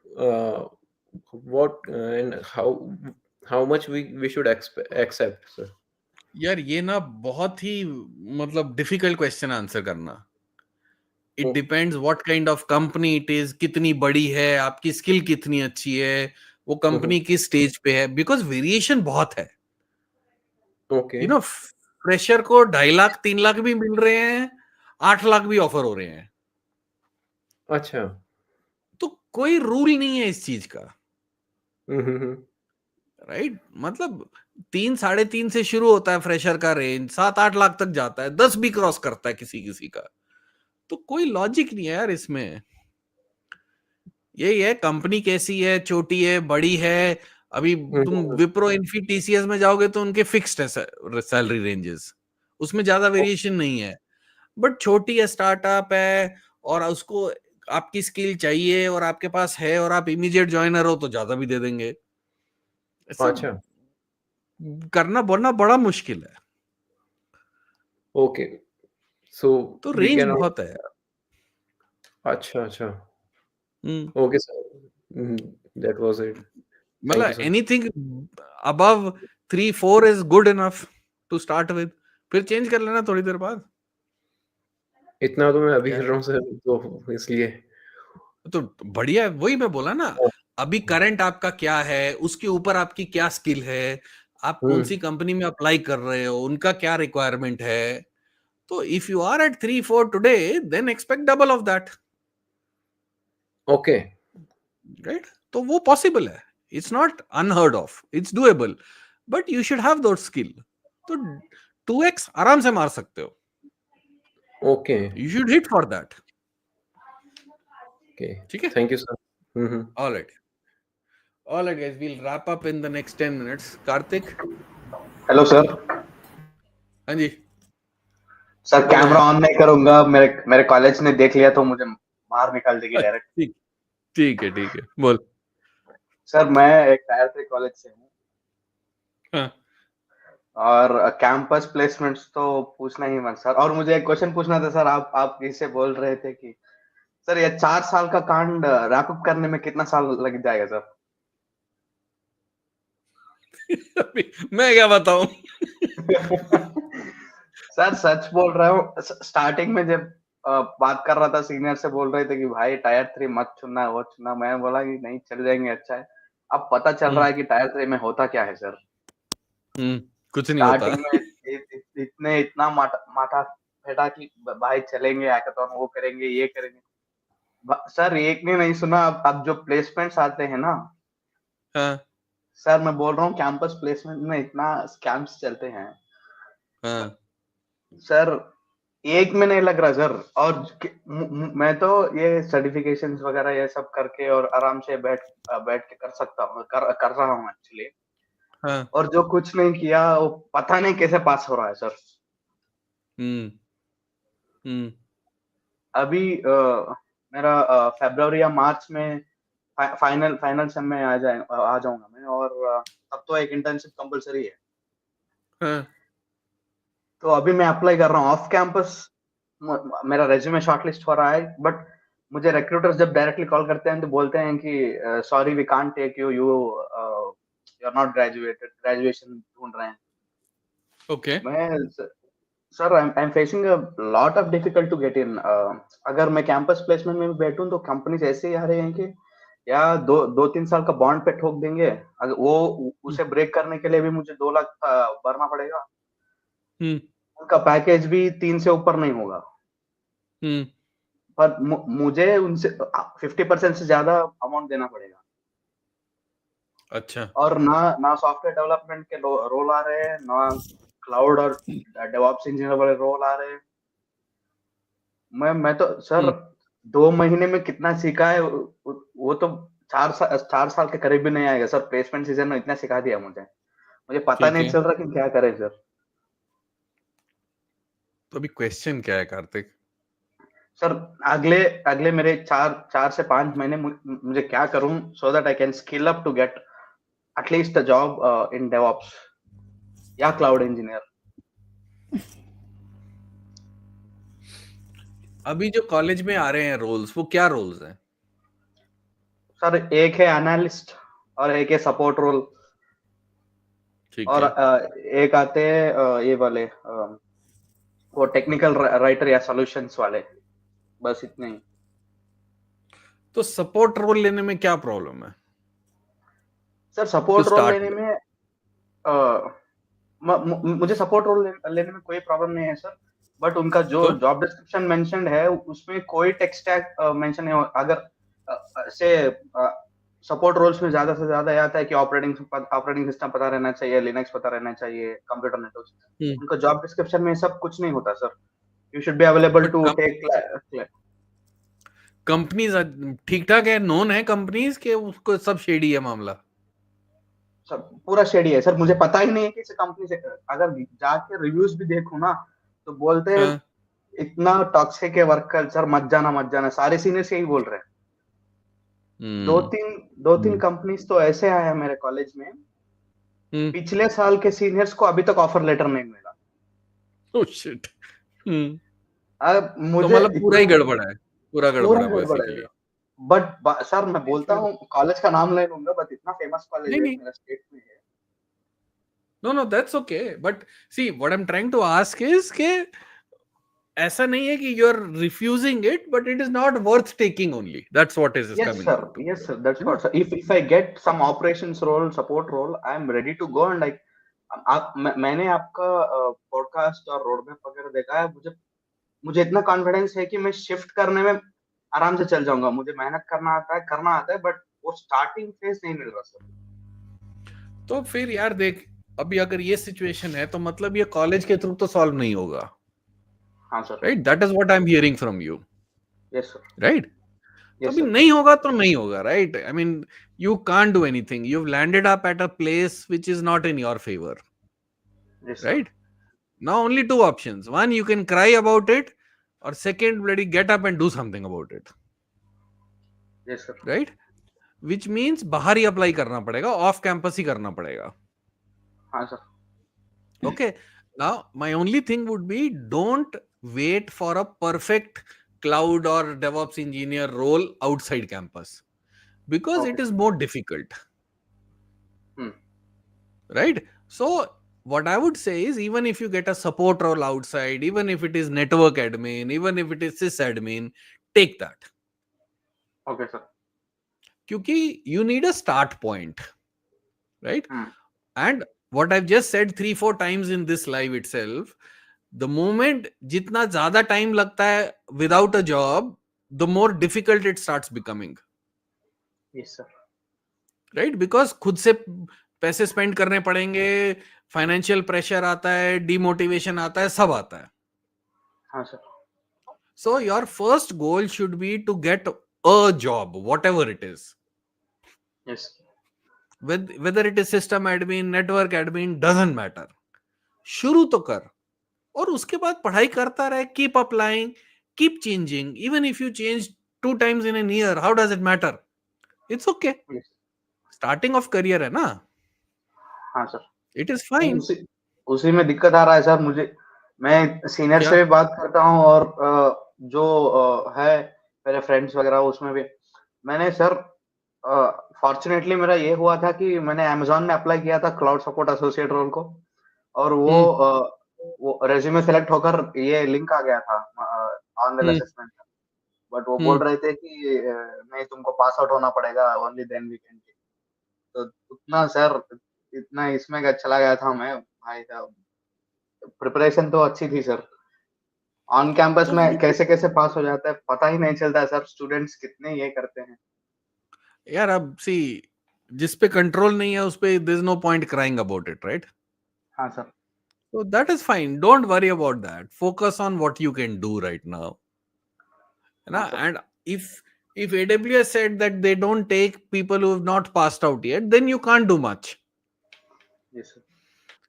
what and how much we should accept, sir? यार ये ना बहुत ही मतलब difficult question answer करना. It Oh, depends what kind of company it is, कितनी बड़ी है, आपकी स्किल कितनी अच्छी है, वो कंपनी किस स्टेज पे है, बिकॉज वेरिएशन बहुत है. okay. यू नो, फ्रेशर को 2.5 लाख 3 लाख भी मिल रहे हैं, 8 लाख भी ऑफर हो रहे हैं. अच्छा. तो कोई रूल नहीं है इस चीज का, हम्म. राइट? मतलब 3 साढ़े 3 से शुरू होता है फ्रेशर का रेंज, 7-8 लाख तक जाता है, 10 भी क्रॉस करता है किसी किसी का. तो कोई लॉजिक नहीं है यार इसमें. यही है, कंपनी कैसी है, छोटी है, बड़ी है. अभी तुम विप्रो, इन्फी, टीसीएस में जाओगे तो उनके फिक्स्ड है सैलरी रेंजेस, उसमें ज्यादा वेरिएशन नहीं है. बट छोटी है, स्टार्टअप है, और उसको आपकी स्किल चाहिए और आपके पास है और आप इमीडिएट ज्वाइनर हो तो ज्यादा भी दे देंगे. ऐसा अच्छा. करना बनना बड़ा मुश्किल है. Okay. So तो we रेंज can. बहुत है यार. अच्छा. Hmm. Okay, sir. That was it. Thank you, मतलब sir. Anything above 3-4 is good enough to start with, फिर चेंज कर लेना थोड़ी देर बाद. इतना तो मैं अभी क्या कर है? रहा हूँ सर, तो इसलिए. तो बढ़िया है, वही मैं बोला ना. अभी करंट आपका क्या है, उसके ऊपर आपकी क्या स्किल है, आप कौन सी कंपनी में अप्लाई कर रहे हो, उनका क्या रिक्वायरमेंट है. तो if you are at 3-4 today, then expect double of that. Okay. Right? तो वो पॉसिबल है. It's not unheard of, it's doable, but you should have that skill. तो 2x आराम से मार सकते हो. Okay. You should hit for that. Okay. ठीक है? Thank you sir. All right guys, we'll wrap up in the next 10 minutes. Karthik? Hello sir. हाँ जी. Sir camera on नहीं करूंगा, मेरे मेरे कॉलेज ने देख लिया तो मुझे बाहर निकाल देगी डायरेक्ट. ठीक है, बोल. सर मैं एक टायर 3 कॉलेज से हूँ. हाँ. और कैंपस प्लेसमेंट्स तो पूछना ही मत सर. और मुझे एक क्वेश्चन पूछना था सर. आप किससे बोल रहे थे कि सर ये 4 साल का कांड रैप अप करने में कितना साल लग जाएगा सर? मैं क्या बताऊं? सर सच बोल रहा हूँ. स्टार्टिंग में जब बात कर रहा था, सीनियर से बोल रहे थे कि भाई टायर 3 मत चुनना, वो चुनना. मैं बोला कि नहीं, चल जाएंगे, अच्छा है. अब पता चल रहा है कि टायर 3 में होता क्या है सर. कुछ नहीं होता. स्टार्टिंग में इतना माथा फेटा कि भाई चलेंगे हैकाथॉन, वो करेंगे, ये करेंगे. सर एक ने नहीं सुना. अब जो प्लेसमेंट्स आते हैं ना, हाँ. सर मैं बोल रहा हूँ कैंपस प्लेसमेंट में इतना स्कैम्स चलते हैं. हाँ. सर एक में नहीं लग रहा सर. और मैं तो ये सर्टिफिकेशंस वगैरह ये सब करके और आराम से बैठ के कर सकता हूँ, कर रहा हूँ एक्चुअली. हाँ. और जो कुछ नहीं किया वो पता नहीं कैसे पास हो रहा है सर. अभी मेरा फरवरी या मार्च में फाइनल सेम में आ जाऊंगा मैं. और तब तो एक इंटर्नशिप कंपलसरी है. हाँ. तो अभी मैं अप्लाई कर रहा हूँ ऑफ कैंपस. मेरा रेज्यूमे शॉर्टलिस्ट हो रहा है. बट मुझे रिक्रूटर्स जब डायरेक्टली कॉल करते हैं तो बोलते हैं कि sorry we can't take you, you are not graduated, graduation ढूंढ रहे हैं. ओके. मैं sir I am facing a lot of difficult to get in. अगर मैं कैंपस प्लेसमेंट में भी बैठूं तो कंपनीज ऐसे ही आ रहे हैं कि या 2-3 साल का बॉन्ड पे ठोक देंगे. अगर वो उसे ब्रेक करने के लिए भी मुझे 2 लाख भरना पड़ेगा. उनका पैकेज भी 3 से ऊपर नहीं होगा. पर मुझे उनसे 50% से ज्यादा अमाउंट देना पड़ेगा. अच्छा. और ना सॉफ्टवेयर डेवलपमेंट के रोल आ रहे हैं, ना क्लाउड और डेवऑप्स इंजीनियर वाले रोल आ रहे हैं. मैं तो सर 2 महीने में कितना सीखा है वो तो 4 साल के करीब भी नहीं आएगा सर. प्लेसमेंट सीजन में इतना सिखा दिया मुझे पता नहीं चल रहा कि क्या करें सर. तो अभी क्वेश्चन क्या है कार्तिक? सर अगले मेरे 4 से 5 महीने मुझे क्या करूं so that I can skill up to get at least a job in DevOps या क्लाउड इंजीनियर. अभी जो कॉलेज में आ रहे हैं रोल्स, वो क्या रोल्स हैं? सर एक है एनालिस्ट, और एक है सपोर्ट रोल, ठीक और है। एक आते हैं ये वाले वो टेक्निकल राइटर या सॉल्यूशंस वाले, बस इतने ही। तो सपोर्ट रोल लेने में क्या प्रॉब्लम है sir to support role start लेने विद? में मुझे सपोर्ट रोल लेने में कोई प्रॉब्लम नहीं है सर, बट उनका जो तो जॉब डिस्क्रिप्शन मेंशन्ड है उसमें कोई टेक स्टैक मेंशन नहीं हो। अगर से सपोर्ट रोल्स में ज्यादा से ज्यादा यह आता है कि ऑपरेटिंग सिस्टम पता रहना चाहिए, लिनक्स पता रहना चाहिए, कंप्यूटर नेटवर्क। उनका जॉब डिस्क्रिप्शन में सब कुछ नहीं होता sir. You should be available but to take. Companies ठीक ठाक है, नोन है कंपनीज के, उसको सब शेडी है मामला। सब पूरा शेडी है सर, मुझे पता ही नहीं है कि इस कंपनी से। अगर जाके रिव्यूज भी देखूं ना तो बोलते हैं हाँ। इतना टॉक्सिक है वर्क कल्चर, मत जाना, सारे सीनियर्स यही बोल रहे हैं। दो तीन कंपनीज तो ऐसे आए हैं मेरे कॉलेज में, पिछले साल के सीनियर्स को अभी तक ऑफर लेटर नहीं मिला। Oh shit. अब तो मुझे मतलब पूरा ही इतना गड़बड़ है, पूरा गड़बड़ है गड़बड़ है। बेसिकली। बट सर मैं बोलता हूँ कॉलेज का नाम ले लूंगा, बट इतना फेमस कॉलेज नहीं है नहीं, मेरा स्टेट में है। no that's okay, but see what I'm trying to ask is के ऐसा नहीं है कि you're refusing it, but it is not worth taking only, that's what is coming down to, Yes sir, that's है ना? what sir. If I get some operations role, support role, I am ready to go, and like मैंने आपका podcast और road map वगैरह देखा है। मुझे इतना कॉन्फिडेंस है कि मैं शिफ्ट करने में आराम से चल जाऊंगा। मुझे मेहनत करना आता है, बट वो स्टार्टिंग फेज नहीं मिल रहा सर। तो फिर यार देख, अभी अगर ये सिचुएशन है तो मतलब ये कॉलेज के थ्रू तो सॉल्व नहीं होगा। हाँ sir. Right, that is what I am hearing from you. Yes sir. Right, तो यस अभी सर। नहीं होगा तो नहीं होगा। Right, I mean you can't do anything, you have landed up at a place which is not in your favour. Yes sir. Right, now only two options: one, you can cry about it, or second, bloody get up and do something about it. Yes sir. Right, which means बाहर ही apply करना पड़ेगा, off campus ही करना पड़ेगा। हाँ sir. Okay, now my only thing would be, don't wait for a perfect cloud or DevOps engineer role outside campus, because it is more difficult. Right, so what I would say is, even if you get a support role outside, even if it is network admin, even if it is sysadmin, take that. Okay sir. Kyunki you need a start point, right? And what I've just said 3-4 times in this live itself, the moment jitna zyada time lagta hai without a job, the more difficult it starts becoming. Yes sir. Right, because खुद से पैसे spend करने पड़ेंगे, financial pressure आता है, demotivation आता है, सब आता है। हाँ sir. So your first goal should be to get a job, whatever it is. Yes. Whether it is system admin, network admin, doesn't matter. शुरू तो कर, और उसके बाद पढ़ाई करता रहे, keep applying, keep changing. Even if you change 2 times in a year, how does it matter? It's okay. Yes. Starting of career है ना। हाँ सर। It is fine. उसी में दिक्कत आ रहा है सर मुझे। मैं सीनियर क्या? से भी बात करता हूँ, और जो है मेरे फ्रेंड्स वगैरह, उसमें भी मैंने सर फॉर्चुनेटली मेरा ये हुआ था कि मैंने अमेजोन में अप्लाई किया था क्लाउड सपोर्ट एसोसिएट रोल को, और वो रेज्यूमे सेलेक्ट होकर ये लिंक आ गया था ऑनलाइन असेसमेंट का। बट वो बोल रहे थे कि नहीं, तुमको पास आउट होना पड़ेगा, ओनली देन वी कैन। तो उतना सर, इतना इसमें का चला गया था मैं भाई साहब। प्रिपरेशन तो अच्छी थी सर, ऑन कैंपस में कैसे कैसे पास हो जाता है पता ही नहीं चलता सर। स्टूडेंट्स कितने ये करते हैं यार। अब सी, जिस पे कंट्रोल नहीं है उस पे there is no point crying about it, right? हाँ sir. So that is fine, don't worry about that, focus on what you can do right now. And if AWS said that they don't take people who have not passed out yet, then you can't do much. Yes sir.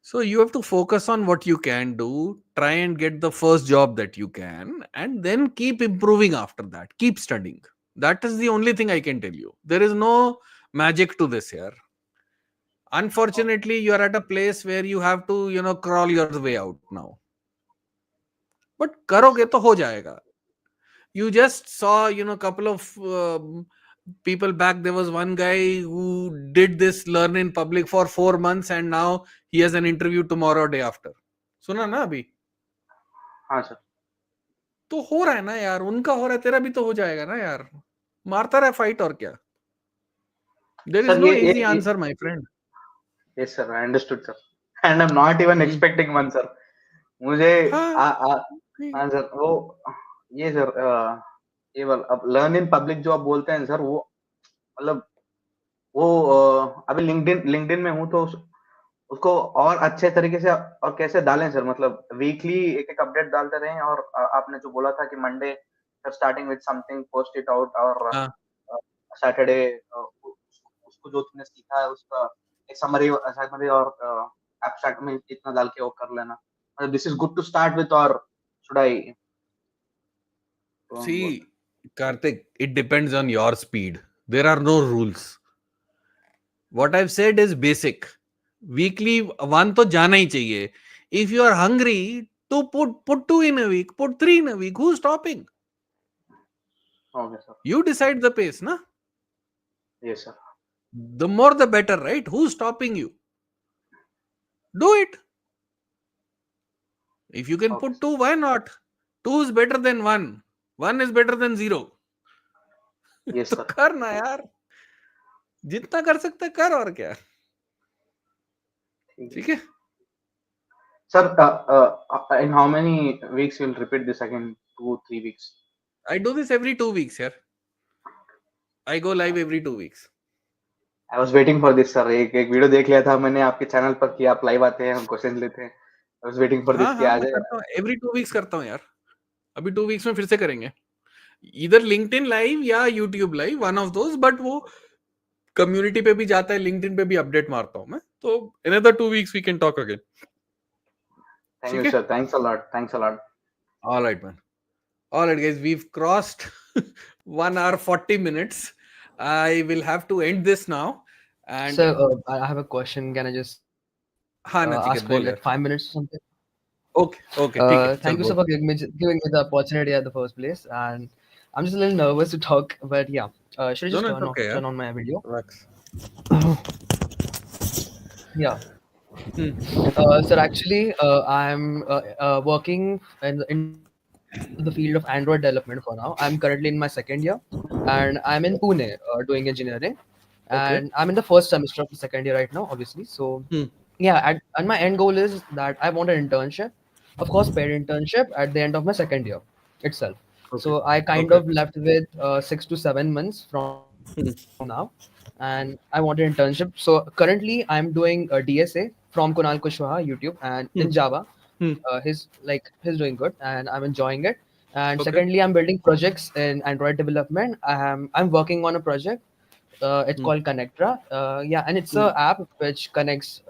So you have to focus on what you can do, try and get the first job that you can, and then keep improving after that, keep studying. That is the only thing I can tell you. There is no magic to this here. Unfortunately, you are at a place where you have to crawl your way out now, but karoge to ho jayega. You just saw couple of people back, there was one guy who did this learn in public for 4 months, and now he has an interview tomorrow or day after. सुना ना अभी? हाँ sir. तो हो रहा है ना यार, उनका हो रहा है, तेरा भी तो हो जाएगा ना यार. मारता रहा फाइट और क्या. There is सर no ये easy answer, my friend. yes sir, I understood sir, and I'm not even expecting one sir. मुझे हाँ. हाँ सर, वो ये सर केवल अब लर्न इन पब्लिक जो आप बोलते हैं सर, वो मतलब वो अभी लिंक्डइन में हूँ, तो उसको और अच्छे तरीके से और कैसे डालें सर, मतलब वीकली एक एक अपडेट डालते रहें, और आपने जो बोला था कि Monday sir starting with something, post it out, और हाँ. सैटरडे उसको जो तुमने सीखा है उसका एक समरी और एब्स्ट्रैक्ट में इतना डाल के वो कर लेना. मतलब this is good to start with, और should I? See, Karthik, it depends on your speed. There are no rules. What I've said is basic. Weekly one तो जाना ही चाहिए. If you are hungry, to put 2 in a week, put 3 in a week. Who's stopping? Okay sir. You decide the pace, na? Yes sir. The more the better, right? Who's stopping you? Do it. If you can put 2, why not? 2 is better than 1. 1 is better than 0. Yes तो sir. कर ना यार, जितना कर सकते कर, और क्या. ठीक है. Sir, in how many weeks you'll repeat this again? 2-3 weeks? I do this every 2 weeks here. I go live every 2 weeks. I was waiting for this, sir. एक वीडियो देख लिया था मैंने आपके चैनल पर कि आप लाइव आते हैं, हम क्वेश्चन लेते हैं. I was waiting for this कि हाँ, आ मैं जाए. करता हूँ every 2 weeks करता हूँ यार. अभी 2 weeks में फिर से करेंगे. Either LinkedIn live या YouTube live, one of those. But वो community पे भी जाता है, LinkedIn पे भी update मारता हूँ मैं. तो another 2 weeks we can talk again. Thank you sir. Thanks a lot. Thanks a lot. All right, man. All right, guys. We've crossed 1 hour 40 minutes. I will have to end this now. And So I have a question. Can I just हाँ Nachiket ask for बोल like यार. 5 minutes or something? Okay, ठीक है. Thank चल you so बोल. for giving me the opportunity at the first place, and I'm just a little nervous to talk, but yeah. Should I No, just no, it's okay, turn yeah. on my video? Relax. Yeah. Hmm. Sir, actually, I'm working in the field of Android development for now. I'm currently in my second year, and I'm in Pune doing engineering, Okay. and I'm in the first semester of the second year right now, obviously. So, yeah, and my end goal is that I want an internship, of course, paid internship at the end of my second year itself. Okay. So I kind Okay. of left with 6 to 7 months from now, and I want an internship. So currently, I'm doing a DSA from Kunal Kushwaha YouTube, and in Java. He's doing good, and I'm enjoying it. And Okay. secondly, I'm building projects in Android development. I'm working on a project. It's called Connectra. Yeah, and it's a app which connects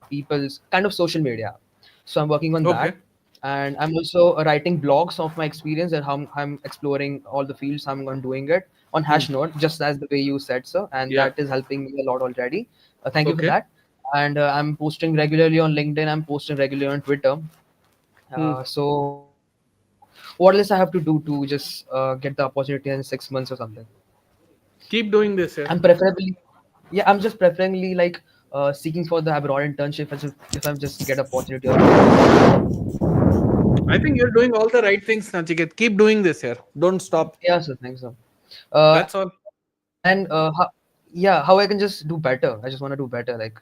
people's kind of social media app. So I'm working on that. Okay. And I'm also writing blogs of my experience and how I'm exploring all the fields I'm doing it on Hashnode, just as the way you said, sir. And Yeah. that is helping me a lot already. Thank you for Okay. that. And I'm posting regularly on LinkedIn. I'm posting regularly on Twitter. So what else I have to do to just get the opportunity in 6 months or something? Keep doing this, yeah. I'm preferably, yeah, I'm just preferably like seeking for the abroad internship if I'm just get opportunity. I think you're doing all the right things, Nachiket. Keep doing this here. Don't stop. Yeah, sir. Thanks, sir. That's all. And how I can just do better. I just want to do better. Like,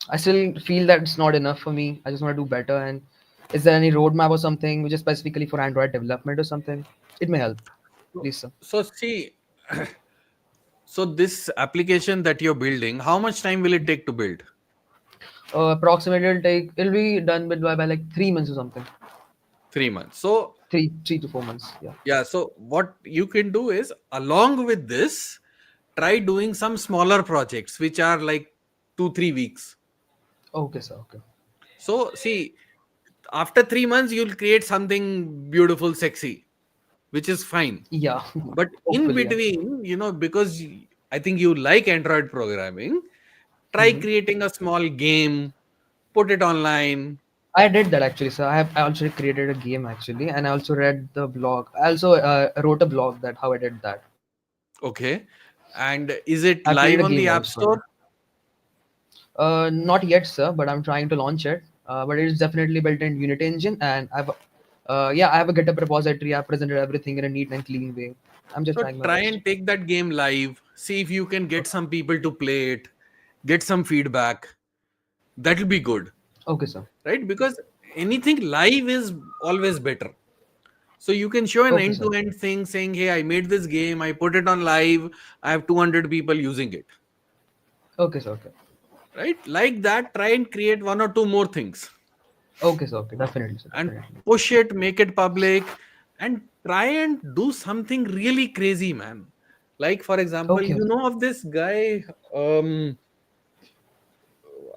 I still feel that it's not enough for me. I just want to do better. And is there any roadmap or something which is specifically for Android development or something? It may help, please, sir. So see, so this application that you're building, how much time will it take to build? Approximately it'll be done by like 3 months or something. 3 months. So 3 to 4 months. Yeah. Yeah. So what you can do is, along with this, try doing some smaller projects which are like 2-3 weeks. Okay, sir. Okay. So see, after 3 months, you'll create something beautiful, sexy, which is fine. Yeah. But in Hopefully, yeah. between, because I think you like Android programming, try creating a small game, put it online. I did that actually, sir. I also created a game actually, and I also read the blog. I also wrote a blog that how I did that. Okay. And is it I live created a on the game App also. Store? Not yet, sir, but I'm trying to launch it. But it's definitely built in Unity engine, and I have a GitHub repository. I've presented everything in a neat and clean way. I'm just So trying my try best. and take that game live. See if you can get some people to play it, get some feedback. That'll be good, Okay, sir. right? Because anything live is always better. So you can show an Okay, sir. end-to-end thing saying, "Hey, I made this game. I put it on live. I have 200 people using it." Okay, sir. Okay. Right? Like that, try and create one or two more things Okay, sir. Okay. Definitely, sir. and Definitely. push it, make it public, and try and do something really crazy, man. Like, for example, Okay. you know of this guy,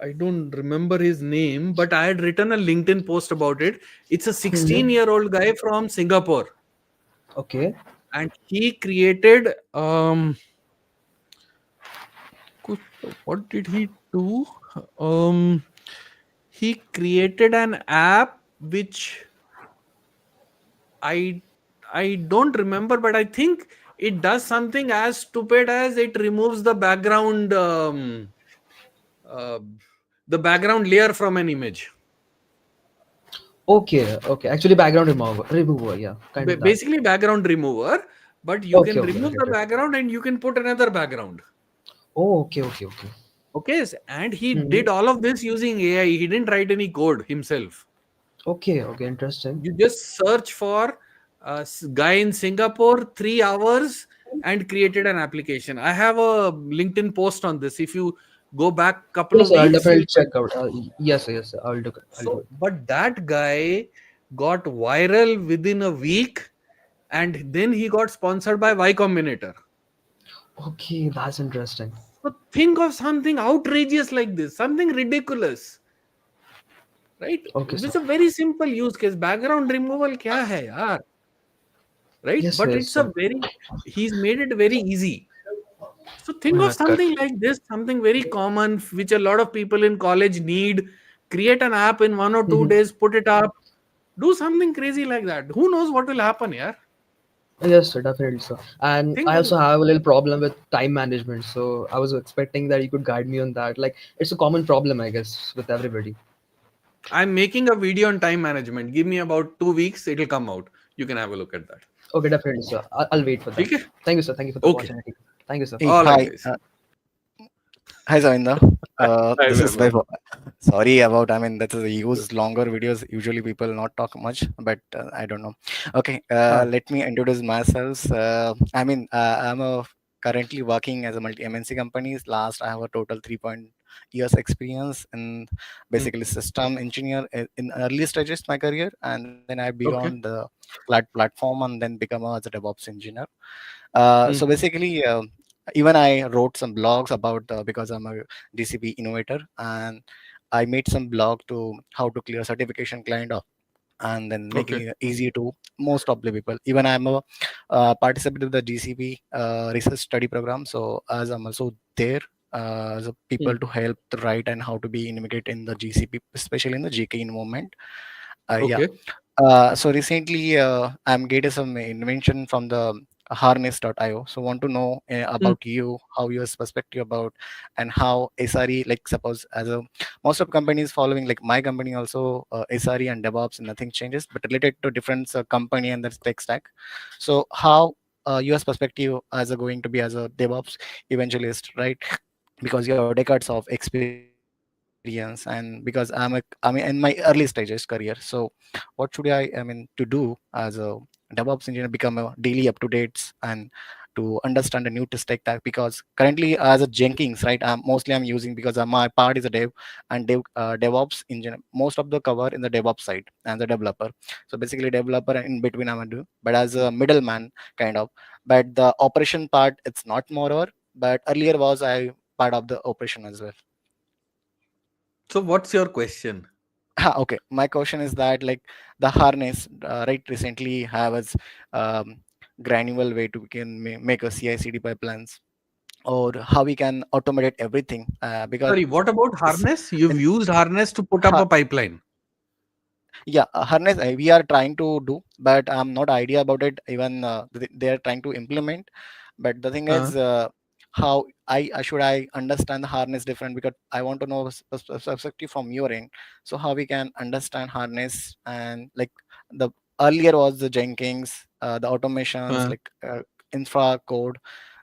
I don't remember his name, but I had written a LinkedIn post about it. It's a Mm-hmm. 16-year-old guy from Singapore, Okay. and he created what did he do? Um, he created an app which I I don't remember, but I think it does something as stupid as it removes uh, the background layer from an image. Okay. Okay. Actually, background remover. Yeah, kind of that. Basically background remover, but you Okay. can Okay. I remove get the it. background and you can put another background. Oh. Okay. Okay. Okay. Okay, and he Mm-hmm. did all of this using AI. He didn't write any code himself. Okay. Okay. Interesting. You just search for a guy in Singapore, 3 hours, and created an application. I have a LinkedIn post on this. If you go back couple Yes, of sir. I'll weeks, definitely you'll check find. out. Yes, sir. Yes, sir. I'll do it. I'll do So, it. but that guy got viral within a week, and then he got sponsored by Y Combinator. Okay, that's interesting. So think of something outrageous like this, something ridiculous, right? Okay, sir. It's a very simple use case. Background removal kya hai yaar, right? Yes, sir. But Yes, it's a sir. very, he's made it very easy. So think of Yeah, something like this, something very common, which a lot of people in college need. Create an app in 1 or 2 days, put it up, do something crazy like that. Who knows what will happen, yeah? yes, sir. Definitely, sir. And Think I of, also have a little problem with time management, so I was expecting that you could guide me on that. Like, it's a common problem, I guess, with everybody. I'm making a video on time management. Give me about 2 weeks, it'll come out. You can have a look at that. Okay, definitely, sir. I'll wait for that. Okay? Thank you, sir. Thank you for the Okay. opportunity. Thank you, sir. Hey, All right, hi. guys. Hi, Zavinda. Hi, This is Vaibhav. sorry about, I mean, that is use longer videos. Usually people not talk much, but I don't know. Okay, let me introduce myself. I'm currently working as a multi MNC companies. Last, I have a total 3 years experience in basically system engineer in early stages of my career, and then I be on Okay. the platform and then become as a DevOps engineer. So Hmm. basically, even I wrote some blogs about because I'm a GCP innovator, and I made some blog to how to clear certification client and then making Okay. it easy to most of the people. Even I'm a participant of the GCP research study program, so as I'm also there as a people Hmm. to help to write and how to be integrate in the GCP, especially in the GK environment. Yeah. Okay. So recently, I'm getting some invention from the harness.io. So want to know Hmm. about you, how your perspective about, and how SRE, like suppose as a most of companies following, like my company also SRE and DevOps, nothing changes, but related to different company and the tech stack. So how your perspective as a going to be as a DevOps evangelist, right? Because you have decades of experience, and because I'm in my early stages career, so what should I mean to do as a DevOps engineer, become a daily up to dates and to understand the new tech stack? Because currently as a Jenkins, right, I'm using because my part is a DevOps engineer, most of the cover in the DevOps side and the developer. So basically developer and in between I'm a do, but as a middleman kind of, but the operation part it's not moreover, but earlier was I part of the operation as well. So what's your question? Okay, my question is that like the harness, right, recently have as um, granular way to we can make a CI/CD pipelines, or how we can automate everything because Sorry, what about in, harness? You've used harness to put up a pipeline. yeah, harness we are trying to do, but I'm not idea about it. Even they are trying to implement. But the thing Uh, is, how should I understand the harness different, because I want to know perspective from your end. So how we can understand harness, and like the earlier was the Jenkins, the automations, uh. like infra code.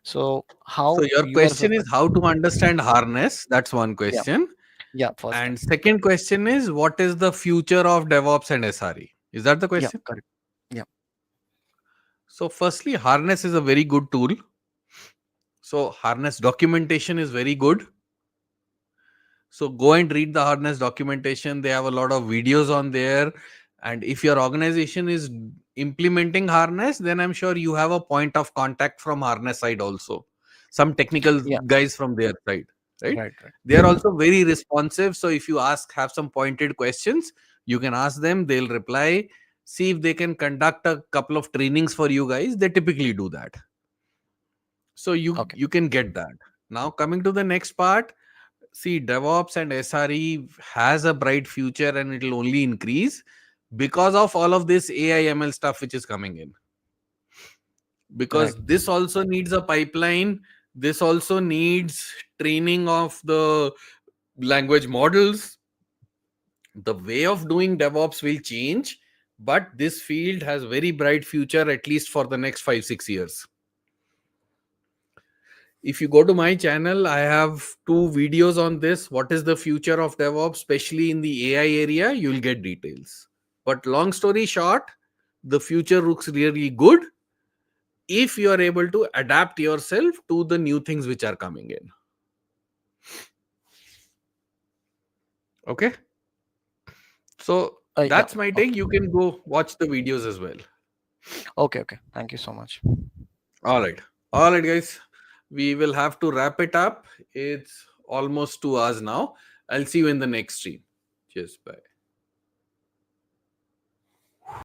So So how your your question is perspective? how to understand harness. That's one Yeah, question. yeah, first And one. second question is what is the future of DevOps and SRE? Is that the Yeah, question? correct. Yeah, So firstly, harness is a very good tool. So harness documentation is very good. So go and read the harness documentation. They have a lot of videos on there. And if your organization is implementing harness, then I'm sure you have a point of contact from harness side also. Some technical yeah, guys from their side, right? right, right. They are also very responsive. So if you have some pointed questions, you can ask them, they'll reply. See if they can conduct a couple of trainings for you guys. They typically do that. So Okay. you can get that. Now coming to the next part, see, DevOps and SRE has a bright future and it will only increase because of all of this AI ML stuff which is coming in. Right. Because this also needs a pipeline, this also needs training of the language models. The way of doing DevOps will change, but this field has very bright future at least for the next 5-6 years. If you go to my channel, I have 2 videos on this. What is the future of DevOps, especially in the AI area? You'll get details. But long story short, the future looks really good if you are able to adapt yourself to the new things which are coming in. Okay. So Yeah. that's my take. Okay. You can go watch the videos as well. Okay. Okay. Thank you so much. All right. All right, guys. We will have to wrap it up. It's almost 2 hours now. I'll see you in the next stream. Cheers. Bye.